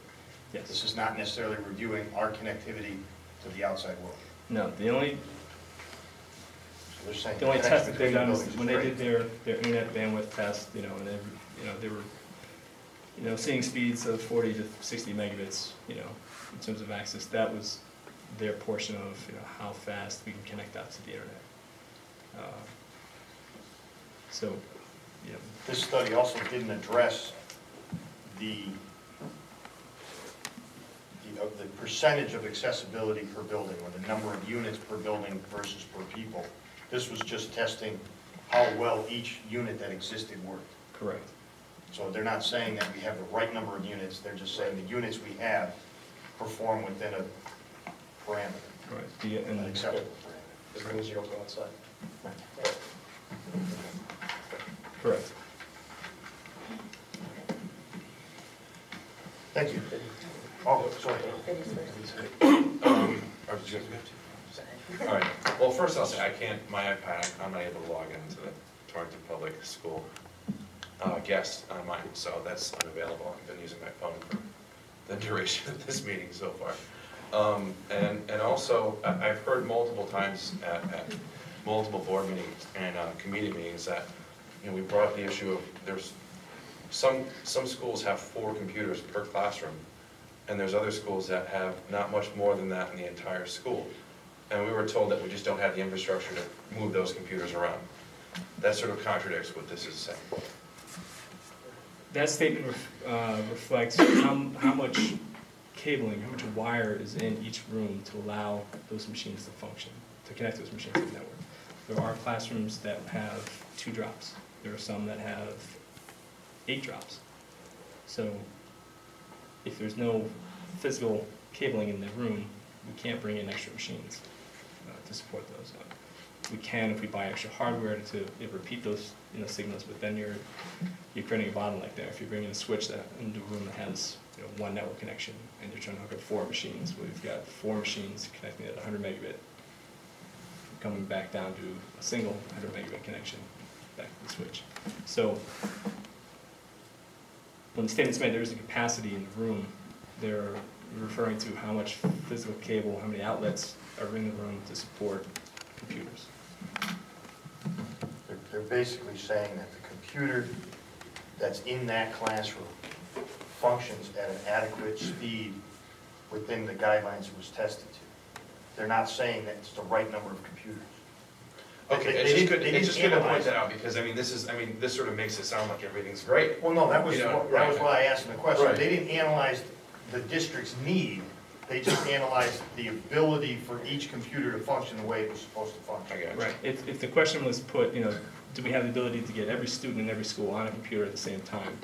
Yes. This is not necessarily reviewing our connectivity to the outside world. No, the only So they're saying test that they've done is buildings when they great. did their internet bandwidth test, and they were seeing speeds of 40 to 60 megabits, in terms of access. That was their portion of how fast we can connect out to the internet. This study also didn't address the percentage of accessibility per building, or the number of units per building versus per people. This was just testing how well each unit that existed worked. Correct. So they're not saying that we have the right number of units, they're just saying the units we have perform within a parameter, Right. an acceptable parameter. As long as you don't go outside. Correct. Thank you. Oh, sorry. All right, well, first I'll say, my iPad, I'm not able to log into the Torrington Public School guest on mine, so that's unavailable. I've been using my phone for the duration of this meeting so far. And also, I've heard multiple times at multiple board meetings and committee meetings that, we brought up the issue of there's some schools have 4 computers per classroom, and there's other schools that have not much more than that in the entire school. And we were told that we just don't have the infrastructure to move those computers around. That sort of contradicts what this is saying. That statement reflects how much cabling, how much wire is in each room to allow those machines to function, to connect those machines to the network. There are classrooms that have 2 drops. There are some that have 8 drops. So if there's no physical cabling in the room, we can't bring in extra machines to support those. We can if we buy extra hardware to repeat those signals, but then you're creating a bottleneck there. If you're bringing a switch into a room that has 1 network connection and you're trying to hook up 4 machines, well, you've got 4 machines connecting at 100 megabit, coming back down to a single 100 megabit connection back to the switch. So when the statement's made there is a capacity in the room, they're referring to how much physical cable, how many outlets are in the room to support computers. They're basically saying that the computer that's in that classroom functions at an adequate speed within the guidelines it was tested to. They're not saying that it's the right number of computers. Okay, it's just good to point that out, because this sort of makes it sound like everything's great. Well, no, that was why I asked them the question. Right. They didn't analyze the district's need, they just analyzed the ability for each computer to function the way it was supposed to function. I got you. Right. If the question was put, do we have the ability to get every student in every school on a computer at the same time?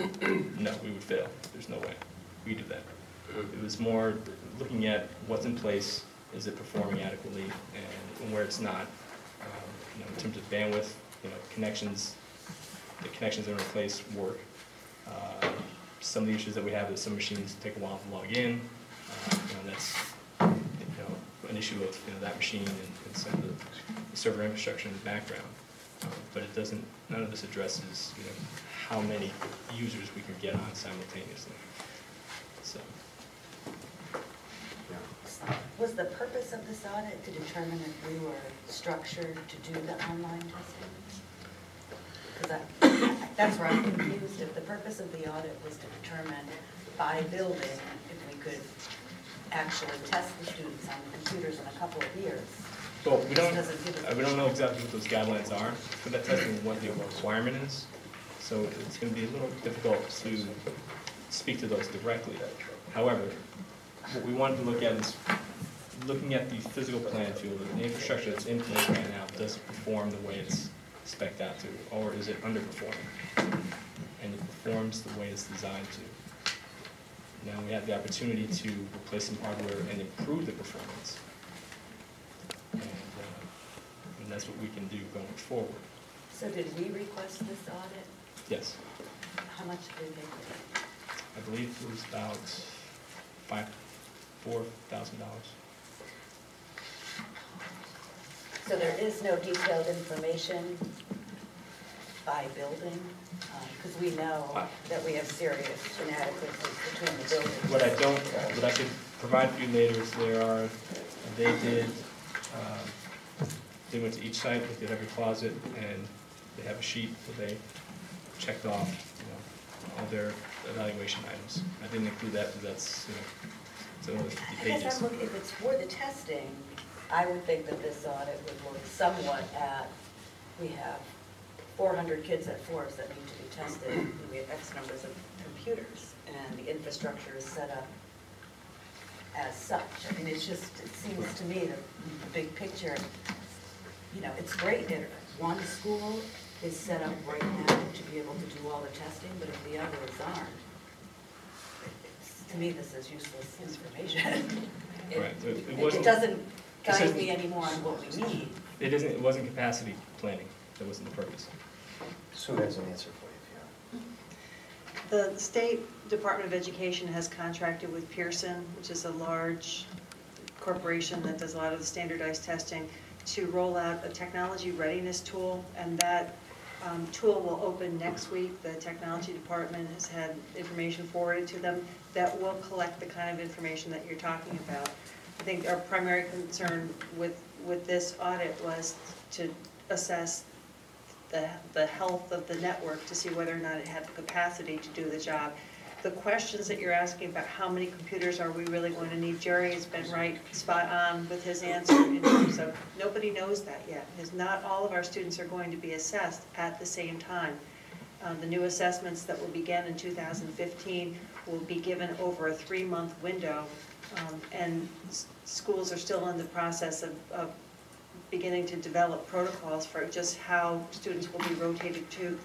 No, we would fail. There's no way we do that. It was more looking at what's in place, is it performing adequately, and where it's not, in terms of bandwidth, connections, the connections that are in place work. Some of the issues that we have is some machines take a while to log in. That's an issue of that machine and some of the server infrastructure in the background. But it doesn't. None of this addresses how many users we can get on simultaneously. So. Was the purpose of this audit to determine if we were structured to do the online testing? Because that's where I'm confused. If the purpose of the audit was to determine by building if we could actually test the students on the computers in a couple of years. Well, we don't know exactly what those guidelines are for that testing and what the requirement is. So it's going to be a little difficult to speak to those directly. However, what we wanted to look at is looking at the physical playing field, the infrastructure that's in place right now. Does it perform the way it's spec'd out to, or is it underperforming? And it performs the way it's designed to. Now we have the opportunity to replace some hardware and improve the performance. And that's what we can do going forward. So did we request this audit? Yes. How much did we pay for it? I believe it was about $4,000. So there is no detailed information by building? Because we know that we have serious inadequacies between the buildings. What I could provide for you later is they went to each site, looked at every closet, and they have a sheet where they checked off, all their evaluation items. I didn't include that because that's, it's another 50 I pages. guess I'm looking, if it's for the testing, I would think that this audit would look somewhat at, we have 400 kids at Forest that need to be tested, and we have X numbers of computers, and the infrastructure is set up as such. I mean, it seems to me that the big picture, it's great if one school is set up right now to be able to do all the testing, but if the others aren't, to me, this is useless information. Right. It doesn't guide me anymore on what we need. It wasn't capacity planning. That wasn't the purpose. Sue has an answer for you if you want. The State Department of Education has contracted with Pearson, which is a large corporation that does a lot of the standardized testing, to roll out a technology readiness tool, and that tool will open next week. The technology department has had information forwarded to them that will collect the kind of information that you're talking about. I think our primary concern with with this audit was to assess the health of the network to see whether or not it had the capacity to do the job. The questions that you're asking about how many computers are we really going to need, Jerry has been right spot on with his answer in terms of nobody knows that yet, because not all of our students are going to be assessed at the same time. The new assessments that will begin in 2015 will be given over a 3-month window, and schools are still in the process of beginning to develop protocols for just how students will be rotated through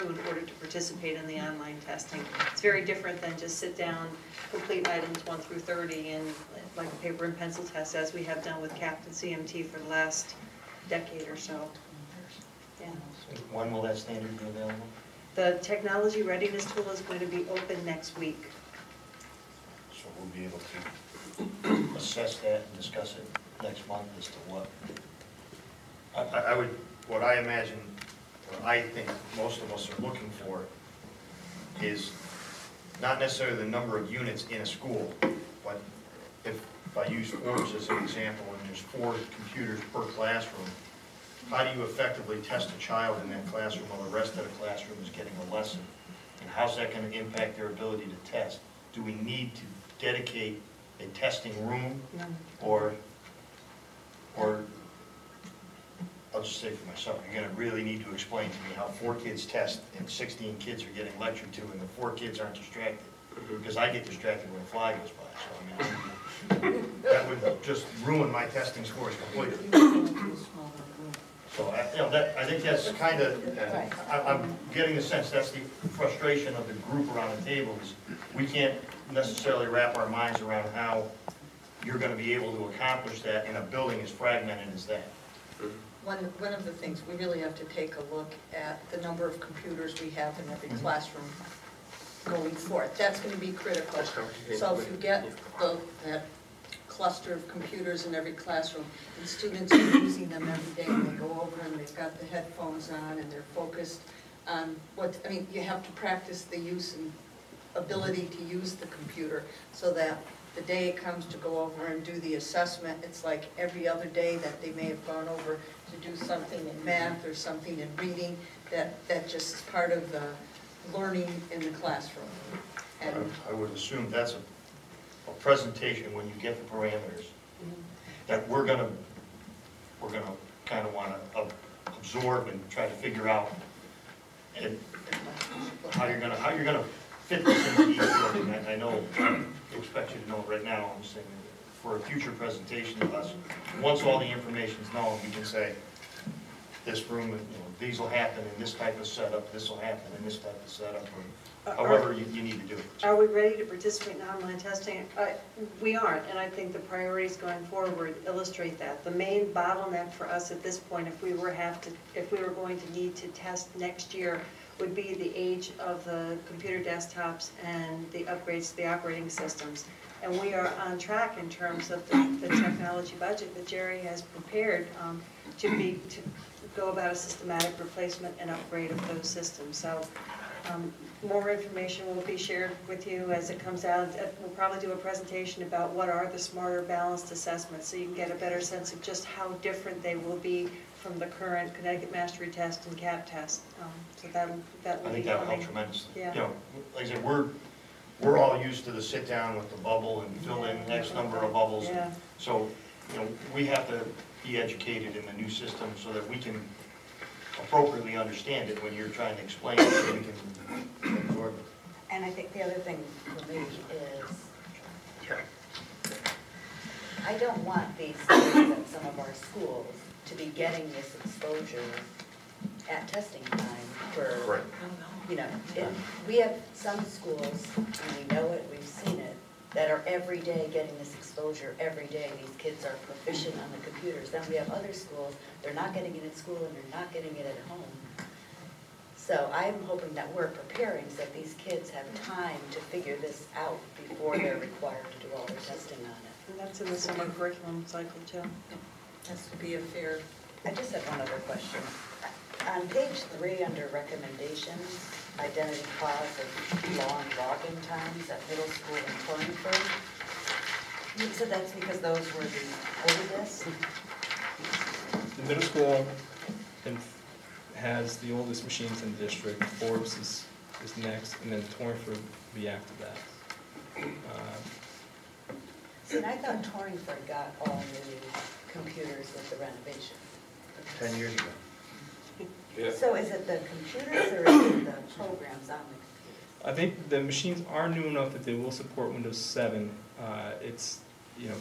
in order to participate in the online testing. It's very different than just sit down, complete items 1 through 30 and like a paper and pencil test, as we have done with CAPT and CMT for the last decade or so. Yeah. When will that standard be available? The technology readiness tool is going to be open next week. So we'll be able to assess that and discuss it next month as to what. What I imagine, what I think most of us are looking for is not necessarily the number of units in a school, but if I use Forbes as an example, and there's 4 computers per classroom, how do you effectively test a child in that classroom while the rest of the classroom is getting a lesson? And how's that going to impact their ability to test? Do we need to dedicate a testing room, or I'll just say for myself, you're going to really need to explain to me how 4 kids test and 16 kids are getting lectured to and the 4 kids aren't distracted. Because I get distracted when a fly goes by, so I mean, that would just ruin my testing scores completely. So I think that's kind of, I'm getting the sense that's the frustration of the group around the table is we can't necessarily wrap our minds around how you're going to be able to accomplish that in a building as fragmented as that. One of the things, we really have to take a look at the number of computers we have in every classroom going forth. That's going to be critical. So if you get that cluster of computers in every classroom, and students are using them every day, and they go over and they've got the headphones on and they're focused on you have to practice the use and ability to use the computer so that the day it comes to go over and do the assessment, it's like every other day that they may have gone over to do something in math or something in reading, that just is part of the learning in the classroom. And I would assume that's a presentation when you get the parameters that we're gonna kind of want to absorb and try to figure out and how you're gonna fit this into each building. I know I expect you to know it right now. I'm saying for a future presentation of us, once all the information's known, we can say this room, these will happen in this type of setup, this will happen in this type of setup, or however you need to do it. Are we ready to participate in online testing? We aren't, and I think the priorities going forward illustrate that. The main bottleneck for us at this point, if we were going to need to test next year, would be the age of the computer desktops and the upgrades to the operating systems. And we are on track in terms of the technology budget that Jerry has prepared to go about a systematic replacement and upgrade of those systems. So more information will be shared with you as it comes out. We'll probably do a presentation about what are the smarter balanced assessments so you can get a better sense of just how different they will be from the current Connecticut Mastery Test and CAP test. So that will be I think that will help tremendously. Yeah. Like I said, we're all used to the sit down with the bubble and fill in X number of bubbles. Yeah. So, we have to be educated in the new system so that we can appropriately understand it when you're trying to explain it so we can absorb it. And I think the other thing for me is, I don't want these kids at some of our schools to be getting this exposure at testing time for, we have some schools, and we know it, we've seen it, that are every day getting this exposure. Every day these kids are proficient on the computers. Then we have other schools, they're not getting it at school and they're not getting it at home. So I'm hoping that we're preparing so that these kids have time to figure this out before they're required to do all their testing on it. And that's in the summer curriculum cycle too. has to be a fair. I just have one other question. On page 3 under recommendations, identity cause of long login times at middle school in Torringford. You said that's because those were the oldest. middle school has the oldest machines in the district. Forbes is next, and then Torringford will be after that. See, and I thought Torringford got all new computers with the renovation. 10 years ago. Yeah. So is it the computers or is it the programs on the computers? I think the machines are new enough that they will support Windows 7. It's, you know,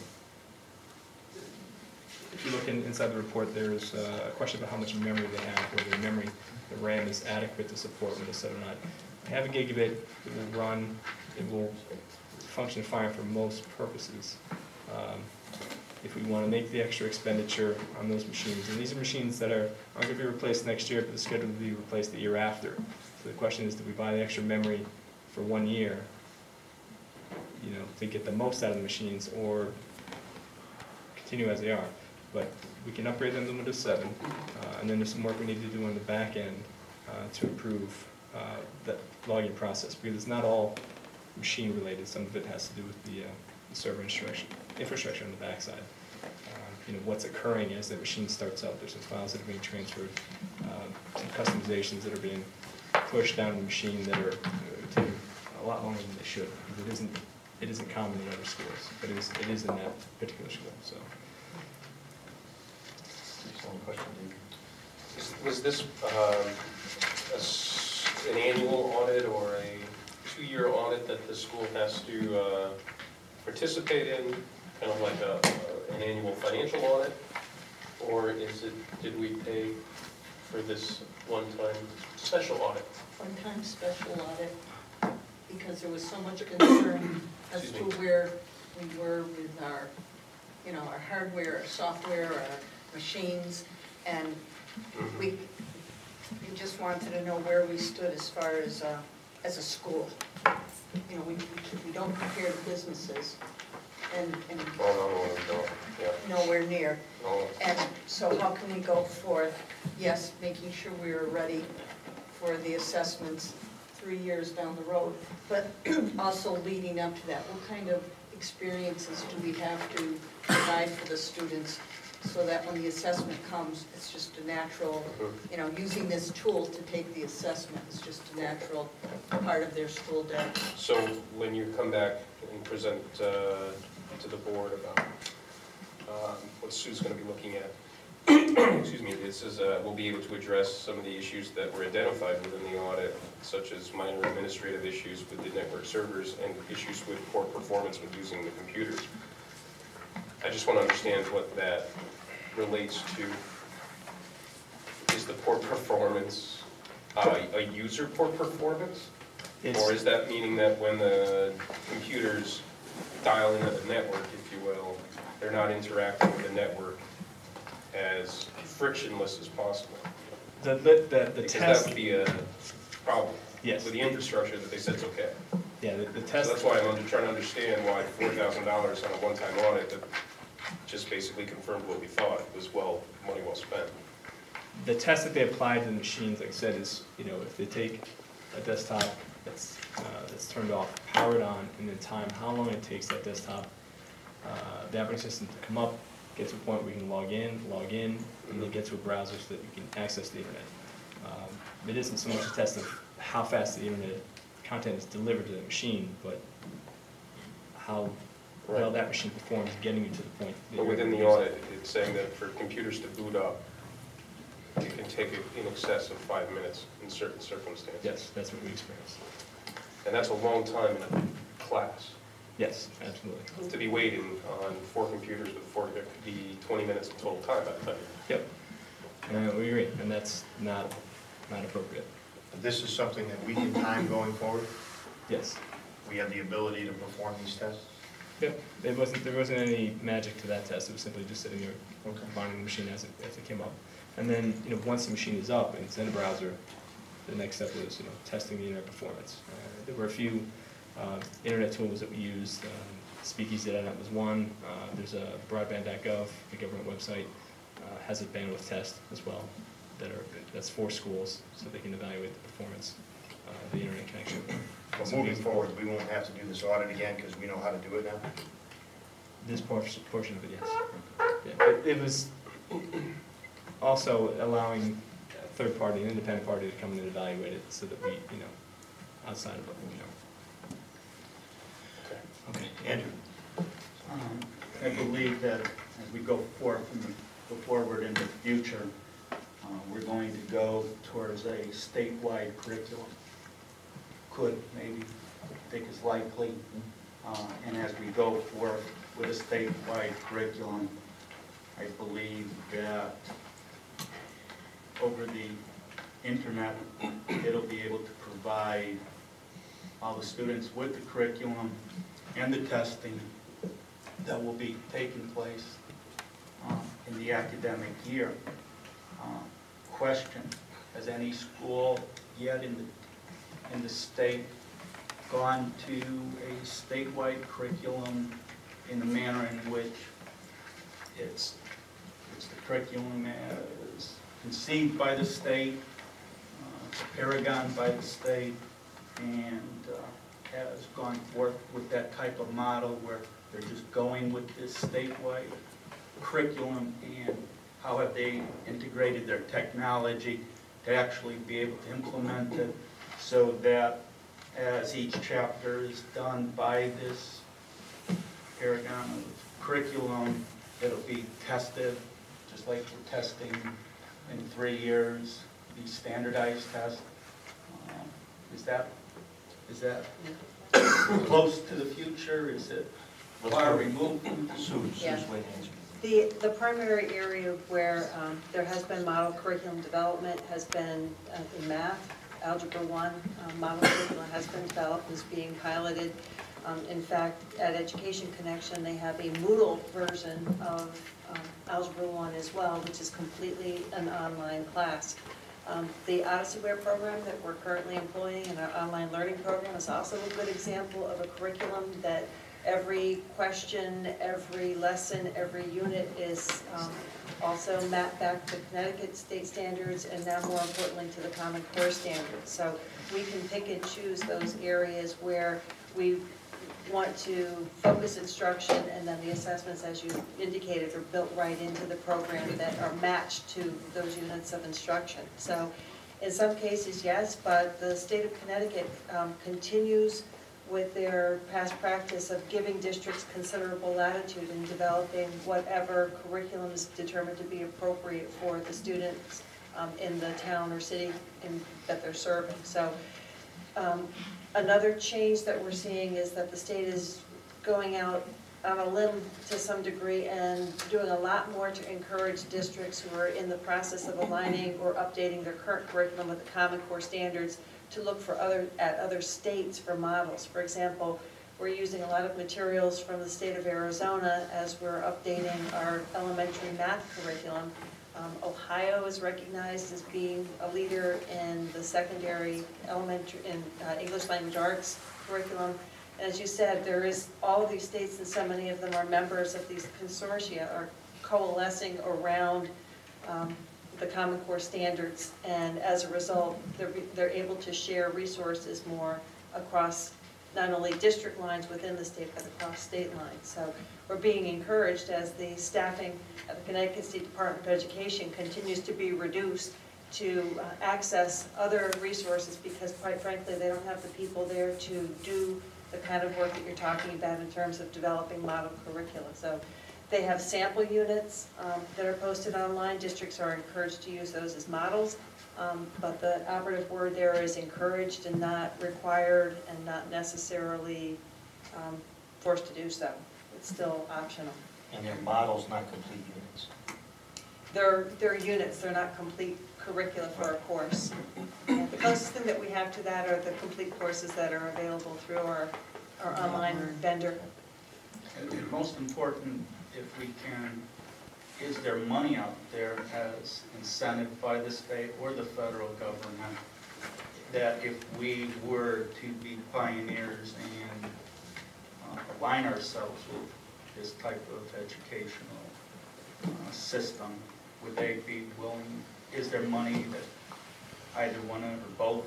if you look inside the report, there's a question about how much memory they have, whether the memory, the RAM is adequate to support Windows 7 or not. I have a gigabit, it will run, it will function fine for most purposes. If we want to make the extra expenditure on those machines, and these are machines that aren't going to be replaced next year, but they're scheduled to be replaced the year after. So the question is, do we buy the extra memory for 1 year, you know, to get the most out of the machines, or continue as they are? But we can upgrade them to Windows 7, and then there's some work we need to do on the back end to improve the login process, because it's not all machine related. Some of it has to do with the server infrastructure on the backside. You know, what's occurring as the machine starts up. There's some files that are being transferred, some customizations that are being pushed down the machine that are taking a lot longer than they should. It isn't common in other schools, but it is in that particular school. So. Question, Was this an annual audit or a 2-year audit that the school has to participate in, kind of like an annual financial audit? Or did we pay for this one-time special audit? One-time special audit, because there was so much concern as to where we were with our, you know, our hardware, our software, our machines, and we just wanted to know where we stood as far as a school. You know, we don't compare to businesses, and nowhere near. And so how can we go forth? Yes, making sure we are ready for the assessments 3 years down the road, but also leading up to that, what kind of experiences do we have to provide for the students so that when the assessment comes, it's just a natural, you know, using this tool to take the assessment is just a natural part of their school day. So when you come back and present to the board about what Sue's going to be looking at, excuse me, this is, we'll be able to address some of the issues that were identified within the audit, such as minor administrative issues with the network servers and issues with poor performance with using the computers. I just want to understand what that relates to. Is the poor performance a user poor performance? Or is that meaning that when the computers dial into the network, if you will, they're not interacting with the network as frictionless as possible? Because that would be a problem. Yes. With the infrastructure that they said is okay. Yeah, the test. So that's why I'm trying to understand why $4,000 on a one-time audit that just basically confirmed what we thought was money well spent. The test that they applied to the machines, like I said, is, you know, if they take a desktop that's turned off, power it on, and then time how long it takes that desktop, the operating system to come up, get to a point where you can log in, and then get to a browser so that you can access the internet. It isn't so much a test of how fast the internet content is delivered to the machine, but how well that machine performs getting you to the point. But within the audit, it's saying that for computers to boot up, it can take it in excess of 5 minutes in certain circumstances. Yes, that's what we experienced. And that's a long time in a class. Yes, absolutely. To be waiting on 4 computers with 4, it could be 20 minutes of total time by the time. Yep. We agree, and that's not appropriate. This is something that we can time going forward? Yes. We have the ability to perform these tests? Yep. There wasn't any magic to that test. It was simply just sitting there monitoring the machine as it came up. And then, you know, once the machine is up and it's in a browser, the next step was, you know, testing the internet performance. There were a few internet tools that we used. Speakeasy.net was one. There's a broadband.gov, the government website, has a bandwidth test as well. That's for schools, so they can evaluate the performance of the internet connection. But moving forward, we won't have to do this audit again because we know how to do it now? This portion of it, yes. Yeah, it was, Also allowing a third party, an independent party to come in and evaluate it so that we, outside of what we know. Okay, Andrew? I believe that as we go forward in the future, we're going to go towards a statewide curriculum. Could, maybe, think is likely. And as we go forth with a statewide curriculum, I believe that over the internet, it'll be able to provide all the students with the curriculum and the testing that will be taking place in the academic year. Question, has any school yet in the state gone to a statewide curriculum in the manner in which it's the curriculum as conceived by the state, paragoned by the state, and has gone forth with that type of model where they're just going with this statewide curriculum, and how have they integrated their technology to actually be able to implement it so that as each chapter is done by this paragon of curriculum, it'll be tested, just like we're testing in 3 years, these standardized tests. Is that close to the future? Is it far removed from the future? The primary area where there has been model curriculum development has been in math. Algebra 1 model curriculum has been developed, is being piloted. In fact, at Education Connection, they have a Moodle version of Algebra 1 as well, which is completely an online class. The Odyssey-ware program that we're currently employing in our online learning program is also a good example of a curriculum that every question, every lesson, every unit is also mapped back to Connecticut state standards, and now more importantly to the Common Core standards. So we can pick and choose those areas where we want to focus instruction, and then the assessments, as you indicated, are built right into the program that are matched to those units of instruction. So in some cases, yes, but the state of Connecticut continues with their past practice of giving districts considerable latitude in developing whatever curriculum is determined to be appropriate for the students in the town or city that they're serving. So another change that we're seeing is that the state is going out on a limb to some degree and doing a lot more to encourage districts who are in the process of aligning or updating their current curriculum with the Common Core standards to look for other states for models. For example, we're using a lot of materials from the state of Arizona as we're updating our elementary math curriculum. Ohio is recognized as being a leader in the secondary elementary in English language arts curriculum. And as you said, there is all of these states, and so many of them are members of these consortia, are coalescing around the Common Core standards, and as a result, they're able to share resources more across not only district lines within the state, but across state lines. So we're being encouraged as the staffing at the Connecticut State Department of Education continues to be reduced to access other resources, because quite frankly, they don't have the people there to do the kind of work that you're talking about in terms of developing model curricula. So they have sample units that are posted online. Districts are encouraged to use those as models, but the operative word there is encouraged and not required, and not necessarily forced to do so. It's still optional. And they're models, not complete units. They're units, they're not complete curricula for a course. And the closest thing that we have to that are the complete courses that are available through our online vendor. And most important, if we can, is there money out there as incentive by the state or the federal government that if we were to be pioneers and align ourselves with this type of educational system, would they be willing, is there money that either one or both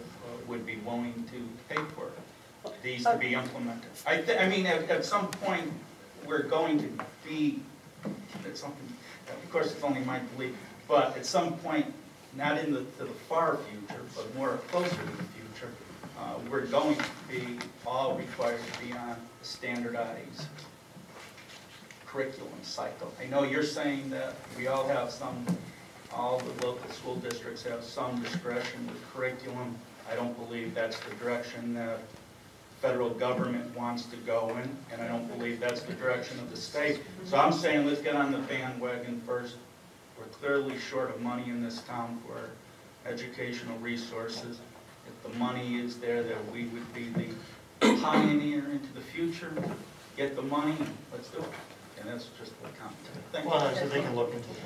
would be willing to pay for these to be implemented? I mean, at some point, we're going to be, it's something, of course, it's only my belief, But at some point, not to the far future, but more closer to the future, we're going to be all required to be on a standardized curriculum cycle. I know you're saying that we all have all the local school districts have some discretion with curriculum. I don't believe that's the direction that federal government wants to go in, and I don't believe that's the direction of the state. So I'm saying let's get on the bandwagon first. We're clearly short of money in this town for educational resources. If the money is there, that we would be the pioneer into the future. Get the money, let's do it. And that's just what counts. Thank you. Well, so they can look into it.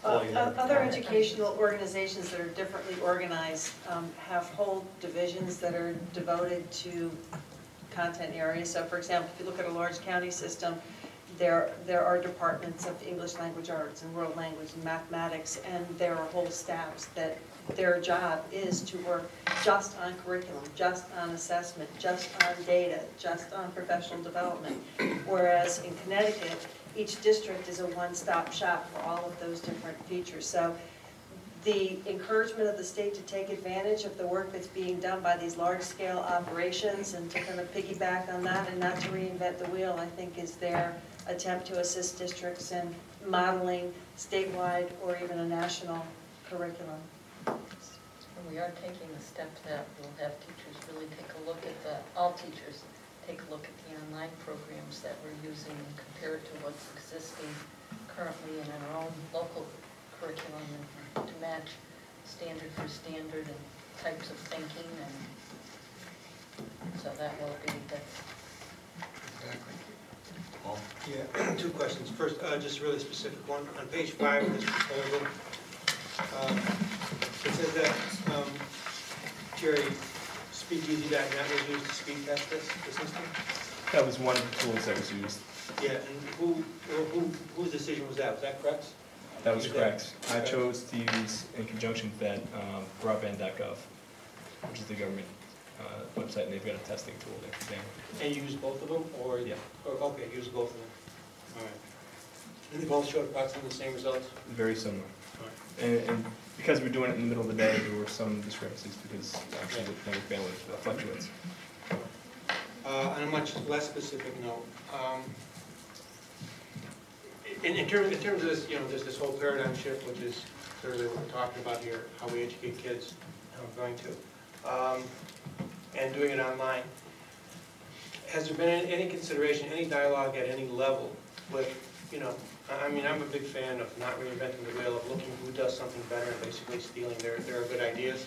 Other educational organizations that are differently organized have whole divisions that are devoted to content areas. So for example, if you look at a large county system, there are departments of English language arts and world language and mathematics, and there are whole staffs that their job is to work just on curriculum, just on assessment, just on data, just on professional development. Whereas in Connecticut, each district is a one-stop shop for all of those different features. So the encouragement of the state to take advantage of the work that's being done by these large-scale operations and to kind of piggyback on that and not to reinvent the wheel, I think is their attempt to assist districts in modeling statewide or even a national curriculum. We are taking the step that we'll have teachers really take a look at all teachers take a look at the online programs that we're using and compare it to what's existing currently in our own local curriculum and to match standard for standard and types of thinking, and so that will be Yeah, two questions. First, just a really specific one. On page 5 of this proposal, it says that Jerry, speakeasy.net was used to speed test the system? That was one of the tools that was used. Yeah, and whose decision was that? Was that correct? That was correct. I chose to use, in conjunction with that, broadband.gov, which is the government website, and they've got a testing tool there for them. And you used both of them? Or Yeah. Okay, you used both of them. All right. And they both showed approximately the same results? Very similar. All right. And because we're doing it in the middle of the day, there were some discrepancies because actually the bandwidth fluctuates. On a much less specific note, in terms of this, there's this whole paradigm shift, which is clearly what we're talking about here, how we educate kids, how we're going to, and doing it online. Has there been any consideration, any dialogue at any level with, I mean, I'm a big fan of not reinventing the wheel, of looking who does something better and basically stealing their good ideas.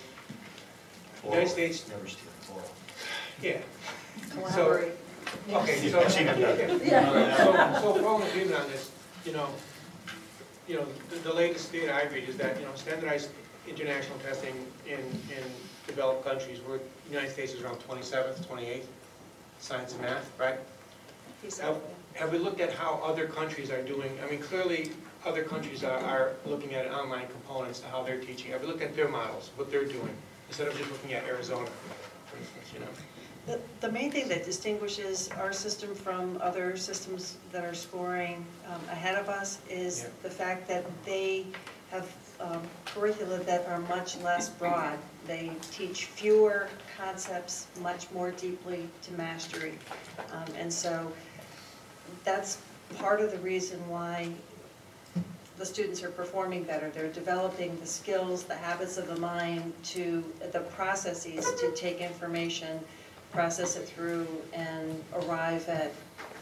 The United States never steal. Yeah. Collaborate. Okay, so for all in agreement on this, the latest data I read is that, standardized international testing in developed countries, the United States is around 27th, 28th, science and math, right? Have we looked at how other countries are doing? I mean, clearly, other countries are looking at online components to how they're teaching. Have we looked at their models, what they're doing, instead of just looking at Arizona, for instance, The main thing that distinguishes our system from other systems that are scoring ahead of us is the fact that they have curricula that are much less broad. They teach fewer concepts much more deeply to mastery. And so that's part of the reason why the students are performing better. They're developing the skills, the habits of the mind, the processes to take information, process it through, and arrive at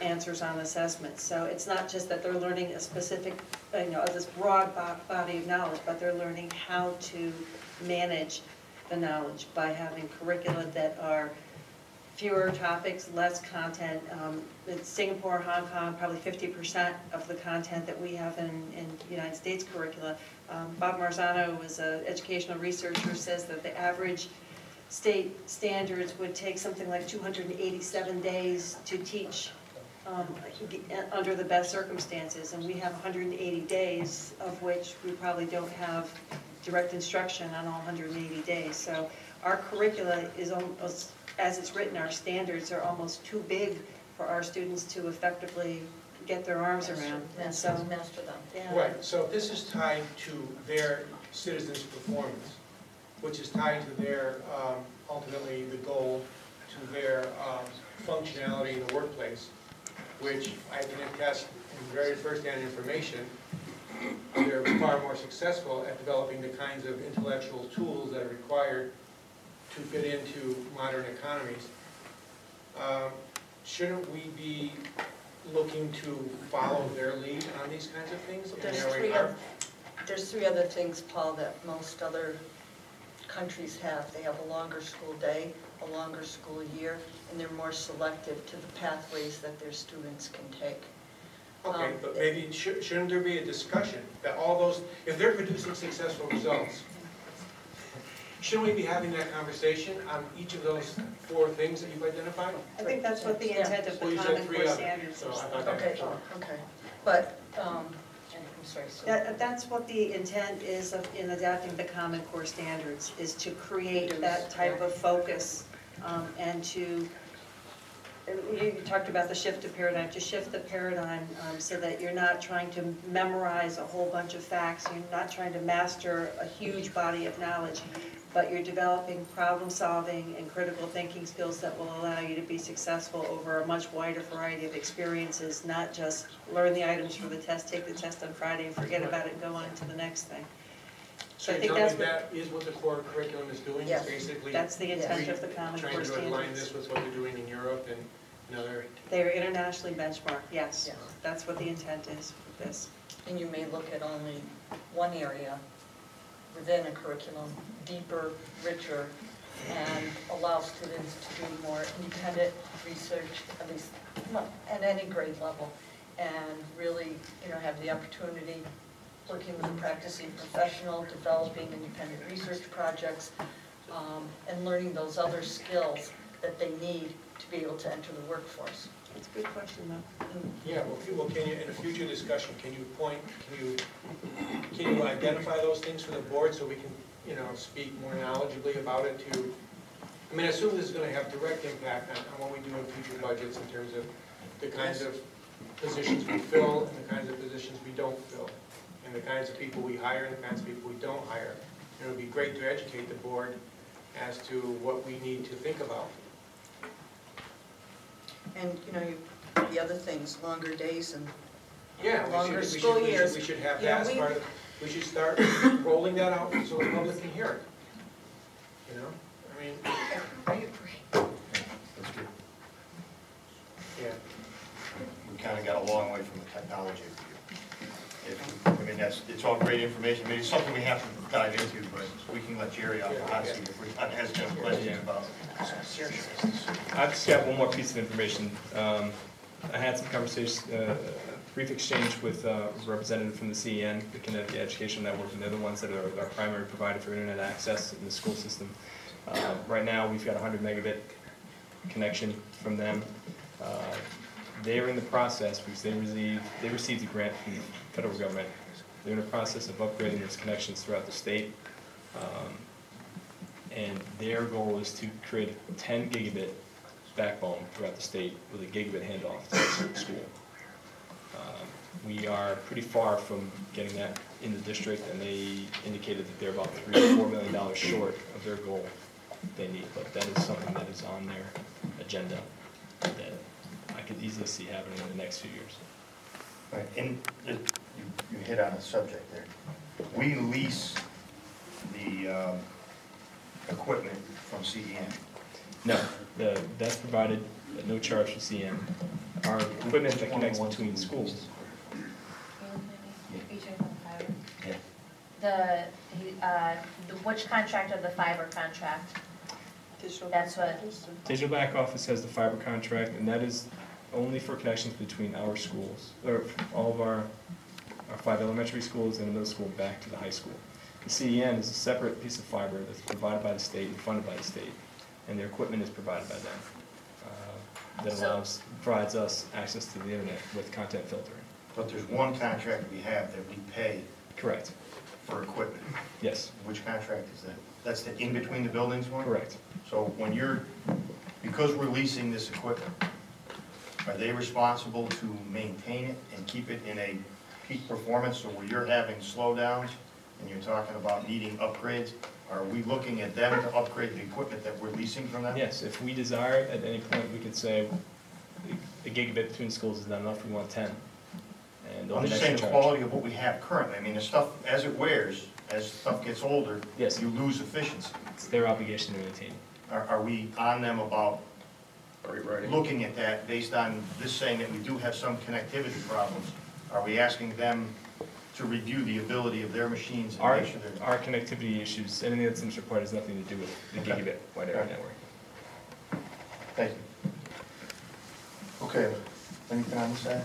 answers on assessment. So it's not just that they're learning a specific, this broad body of knowledge, but they're learning how to manage the knowledge by having curricula that are fewer topics, less content. In Singapore, Hong Kong, probably 50% of the content that we have in United States curricula. Bob Marzano is an educational researcher, says that the average state standards would take something like 287 days to teach under the best circumstances, and we have 180 days, of which we probably don't have direct instruction on all 180 days. So our curricula is almost, as it's written, our standards are almost too big for our students to effectively get their arms around. And so, Master them. yeah. Right, so if this is tied to their citizens' performance, which is tied to their, ultimately, the goal to their functionality in the workplace, which I can attest in very first-hand information, they're far more successful at developing the kinds of intellectual tools that are required to fit into modern economies. Shouldn't we be looking to follow their lead on these kinds of things? There's three other things, Paul, that most other countries have. They have a longer school day, a longer school year, and they're more selective to the pathways that their students can take. Okay, but maybe, shouldn't there be a discussion that all those, if they're producing successful results, shouldn't we be having that conversation on each of those 4 things that you've identified? I think that's what the intent of Well, the you said Common 3 Core others, Standards so I is. thought that Okay, was okay. But, I'm sorry, Sue. That's what the intent is of, in adapting the Common Core Standards, is to create that type of focus and to, you talked about the shift of paradigm, to shift the paradigm so that you're not trying to memorize a whole bunch of facts, you're not trying to master a huge body of knowledge, but you're developing problem-solving and critical thinking skills that will allow you to be successful over a much wider variety of experiences, not just learn the items for the test, take the test on Friday and forget about it and go on to the next thing. So I you think tell me that's that is what the core curriculum is doing? Yes, Basically, that's the intent of the Common Core trying to align Standards. this with what they're doing in Europe and other... They are internationally benchmarked, yes. That's what the intent is with this. And you may look at only one area within a curriculum, deeper, richer, and allow students to do more independent research, at least at any grade level, and really, have the opportunity, working with a practicing professional, developing independent research projects, and learning those other skills that they need to be able to enter the workforce. That's a good question, though. Yeah, well, can you, in a future discussion, can you identify those things for the board so we can, speak more knowledgeably about it to, I mean, I assume this is going to have direct impact on what we do in future budgets in terms of the kinds of positions we fill and the kinds of positions we don't fill, and the kinds of people we hire and the kinds of people we don't hire. And it would be great to educate the board as to what we need to think about. And, the other things, longer days and longer we school years. We should have that as part of, we should start rolling that out so the public can hear it. I mean. I agree. That's good. Yeah. We kind of got a long way from the technology review. I mean, it's all great information. I mean, it's something we have to dive into, but we can let Jerry out the hot seat if we're not asking him questions about it. I've just got one more piece of information. I had some conversation, brief exchange with a representative from the CEN, the Connecticut Education Network, and they're the ones that are our primary provider for internet access in the school system. Right now, we've got a 100 megabit connection from them. They're in the process, because they received a grant from the federal government. They're in the process of upgrading those connections throughout the state. And their goal is to create a 10 gigabit backbone throughout the state with a gigabit handoff to the school. We are pretty far from getting that in the district, and they indicated that they're about $3 to $4 million short of their goal they need. But that is something that is on their agenda that I could easily see happening in the next few years. Right, and you hit on a subject there. We lease the equipment from CEN. No, that's provided at no charge to CEN. Our equipment that connects between schools. Which contract of the fiber contract? That's what. Digital back office has the fiber contract, and that is only for connections between our schools, or all of our 5 elementary schools and the middle school back to the high school. The CEN is a separate piece of fiber that's provided by the state and funded by the state, and their equipment is provided by them. That provides us access to the internet with content filtering. But there's one contract we have that we pay. Correct. For equipment. Yes. Which contract is that? That's the in between the buildings one? Correct. So when because we're leasing this equipment, are they responsible to maintain it and keep it in a peak performance? So where you're having slowdowns and you're talking about needing upgrades, are we looking at them to upgrade the equipment that we're leasing from them? Yes, if we desire, at any point, we could say a gigabit between schools is not enough, we want 10. And I'm just saying the quality of what we have currently. I mean, the stuff, as it wears, as stuff gets older, yes, you lose efficiency. It's their obligation to maintain. Are we on them about Are we ready? looking at that based on this saying that we do have some connectivity problems? Are we asking them to review the ability of their machines and make sure they're... Our connectivity issues, anything that's in this report has nothing to do with the gigabit wide area network. Thank you. Okay, anything on this side?